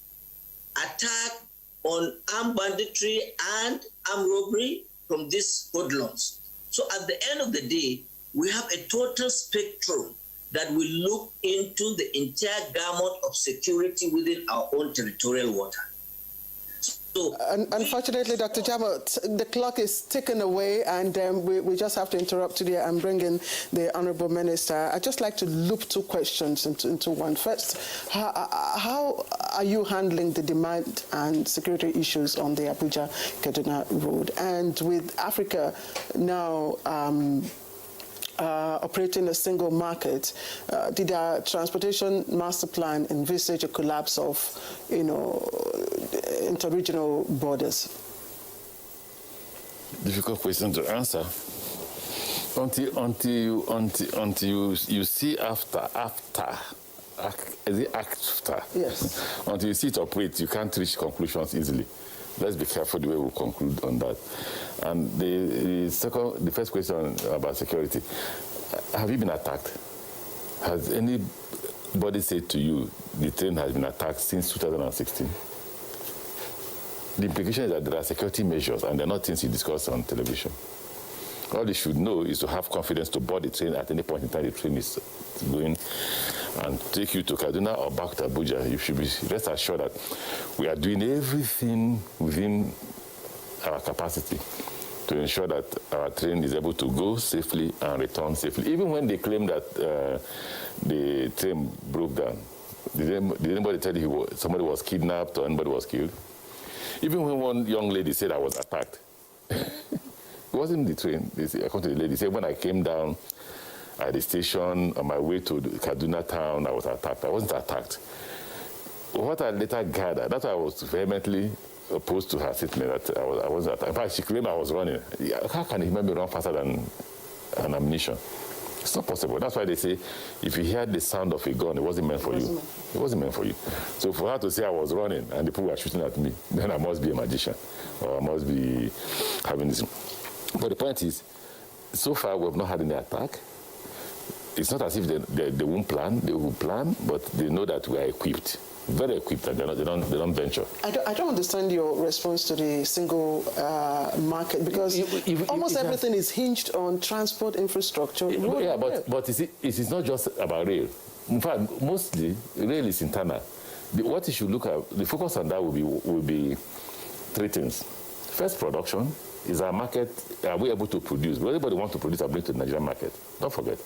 attack on armed banditry and armed robbery from these hoodlums. So at the end of the day, we have a total spectrum that will look into the entire gamut of security within our own territorial water. So, unfortunately, Dr. Jamo, the clock is ticking away, and we just have to interrupt today and bring in the Honourable Minister. I'd just like to loop 2 questions into one. First, how are you handling the demand and security issues on the Abuja-Kaduna road? And with Africa now operating a single market, did our transportation master plan envisage a collapse of, interregional borders? Difficult question to answer. Until you see after. Yes. Until you see it operate, you can't reach conclusions easily. Let's be careful the way we conclude on that. And the first question about security: have you been attacked? Has anybody said to you the train has been attacked since 2016? The implication is that there are security measures, and they're not things you discuss on television. All you should know is to have confidence to board the train at any point in time the train is going and take you to Kaduna or back to Abuja. You should be rest assured that we are doing everything within our capacity to ensure that our train is able to go safely and return safely. Even when they claim that the train broke down, did anybody tell you somebody was kidnapped or anybody was killed? Even when one young lady said I was attacked, it wasn't the train. According to the lady, said when I came down at the station on my way to Kaduna town, I was attacked. I wasn't attacked. What I later gathered, that's why I was vehemently opposed to her statement that I wasn't attacked. In fact, she claimed I was running. How can a human being run faster than an ammunition? It's not possible. That's why they say if you hear the sound of a gun, it wasn't meant for you. It wasn't meant for you. So for her to say I was running and the people were shooting at me, then I must be a magician or I must be having this. But the point is, so far we have not had any attack. It's not as if they won't plan. They will plan, but they know that we are equipped. Very equipped, and they don't venture. I don't understand your response to the single market, because almost everything is hinged on transport infrastructure. But it is not just about rail. In fact, mostly rail is internal. What you should look at, the focus on that will be three things. First, production. Is our market, are we able to produce? Will everybody want to produce and bring to the Nigerian market? Don't forget.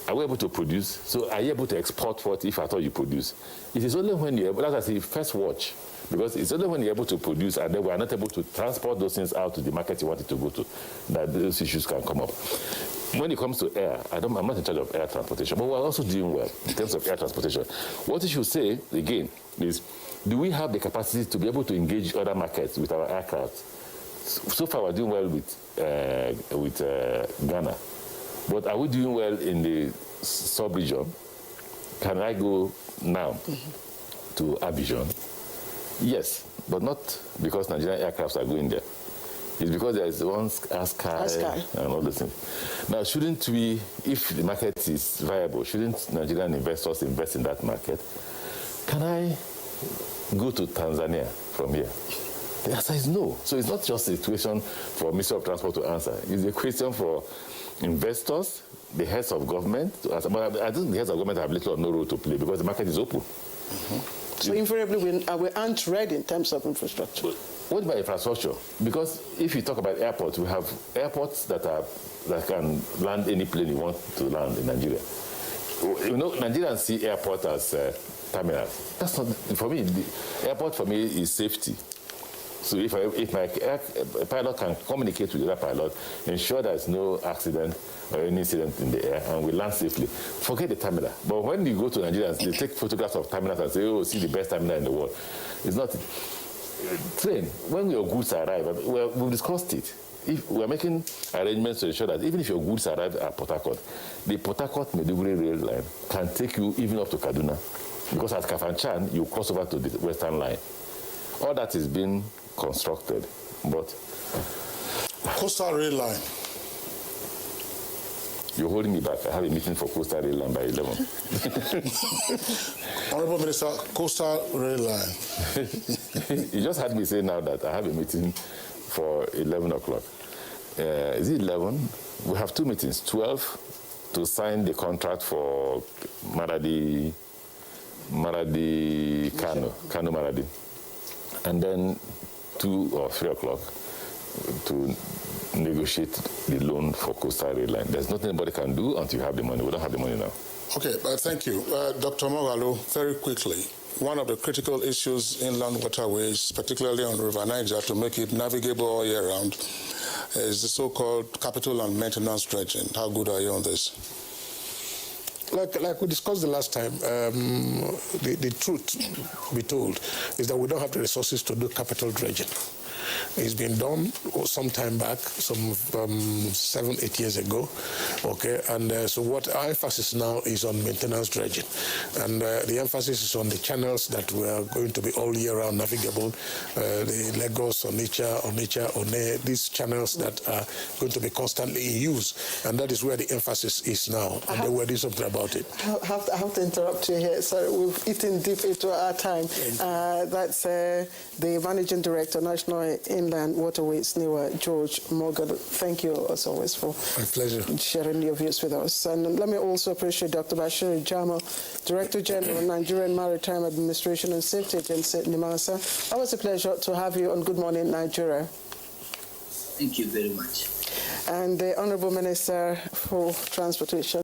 Are we able to produce? So are you able to export what, if at all you produce? It is only when you're able, that's the first watch, because it's only when you're able to produce and then we are not able to transport those things out to the market you want it to go to, that those issues can come up. When it comes to air, I'm not in charge of air transportation, but we're also doing well in terms of air transportation. What you should say, again, is do we have the capacity to be able to engage other markets with our aircraft? So far, we're doing well with Ghana. But are we doing well in the sub-region? Can I go now to Abuja? Yes, but not because Nigerian aircrafts are going there. It's because there is one sky and all those things. Now, shouldn't we, if the market is viable, shouldn't Nigerian investors invest in that market? Can I go to Tanzania from here? The answer is no. So it's not just a situation for Ministry of Transport to answer. It's a question for investors, the heads of government to answer. But I think the heads of government have little or no role to play because the market is open. So invariably, we aren't ready in terms of infrastructure. What about infrastructure? Because if you talk about airports, we have airports that can land any plane you want to land in Nigeria. You know, Nigerians see airport as terminals. That's not, for me, the airport for me is safety. So if my pilot can communicate with the other pilot, ensure there's no accident or any incident in the air, and we land safely, forget the terminal. But when you go to Nigeria, they take photographs of terminals and say, oh, see the best terminal in the world. It's not. Train, when your goods arrive, we've discussed it. If we're making arrangements to ensure that even if your goods arrive at Port Harcourt, the Port Harcourt-Maiduguri rail line can take you even up to Kaduna. Because at Kafanchan, you cross over to the Western line. All that is being constructed, but Coastal Rail Line. You're holding me back. I have a meeting for Coastal Rail Line by 11. Honorable Minister, Coastal Rail Line. You just had me say now that I have a meeting for 11 o'clock. Is it 11? We have two meetings. 12 to sign the contract for Maradi Kano Maradi. And then 2 or 3 o'clock to negotiate the loan for Coastal Rail Line. There's nothing anybody can do until you have the money. We don't have the money now. Okay, thank you. Dr. Moghalu, very quickly, one of the critical issues inland waterways, particularly on River Niger, to make it navigable all year round, is the so-called capital and maintenance dredging. How good are you on this? Like we discussed the last time, the truth, be told, is that we don't have the resources to do capital dredging. It's been done some time back, some 7-8 years ago, okay? And so what our emphasis now is on maintenance dredging. And the emphasis is on the channels that were going to be all year round navigable, the Lagos, Onitsha, One, these channels that are going to be constantly in use. And that is where the emphasis is now. And then we're doing something about it. I have to interrupt you here. Sorry, we've eaten deep into our time. That's the Managing Director, National Inland Waterways, NTA, George Moghalu. Thank you, as always, for sharing your views with us. And let me also appreciate Dr. Bashir Jamo, Director General, Nigerian Maritime Administration and Safety Agency, NIMASA. Always a pleasure to have you on Good Morning Nigeria. Thank you very much. And the Honorable Minister for Transportation.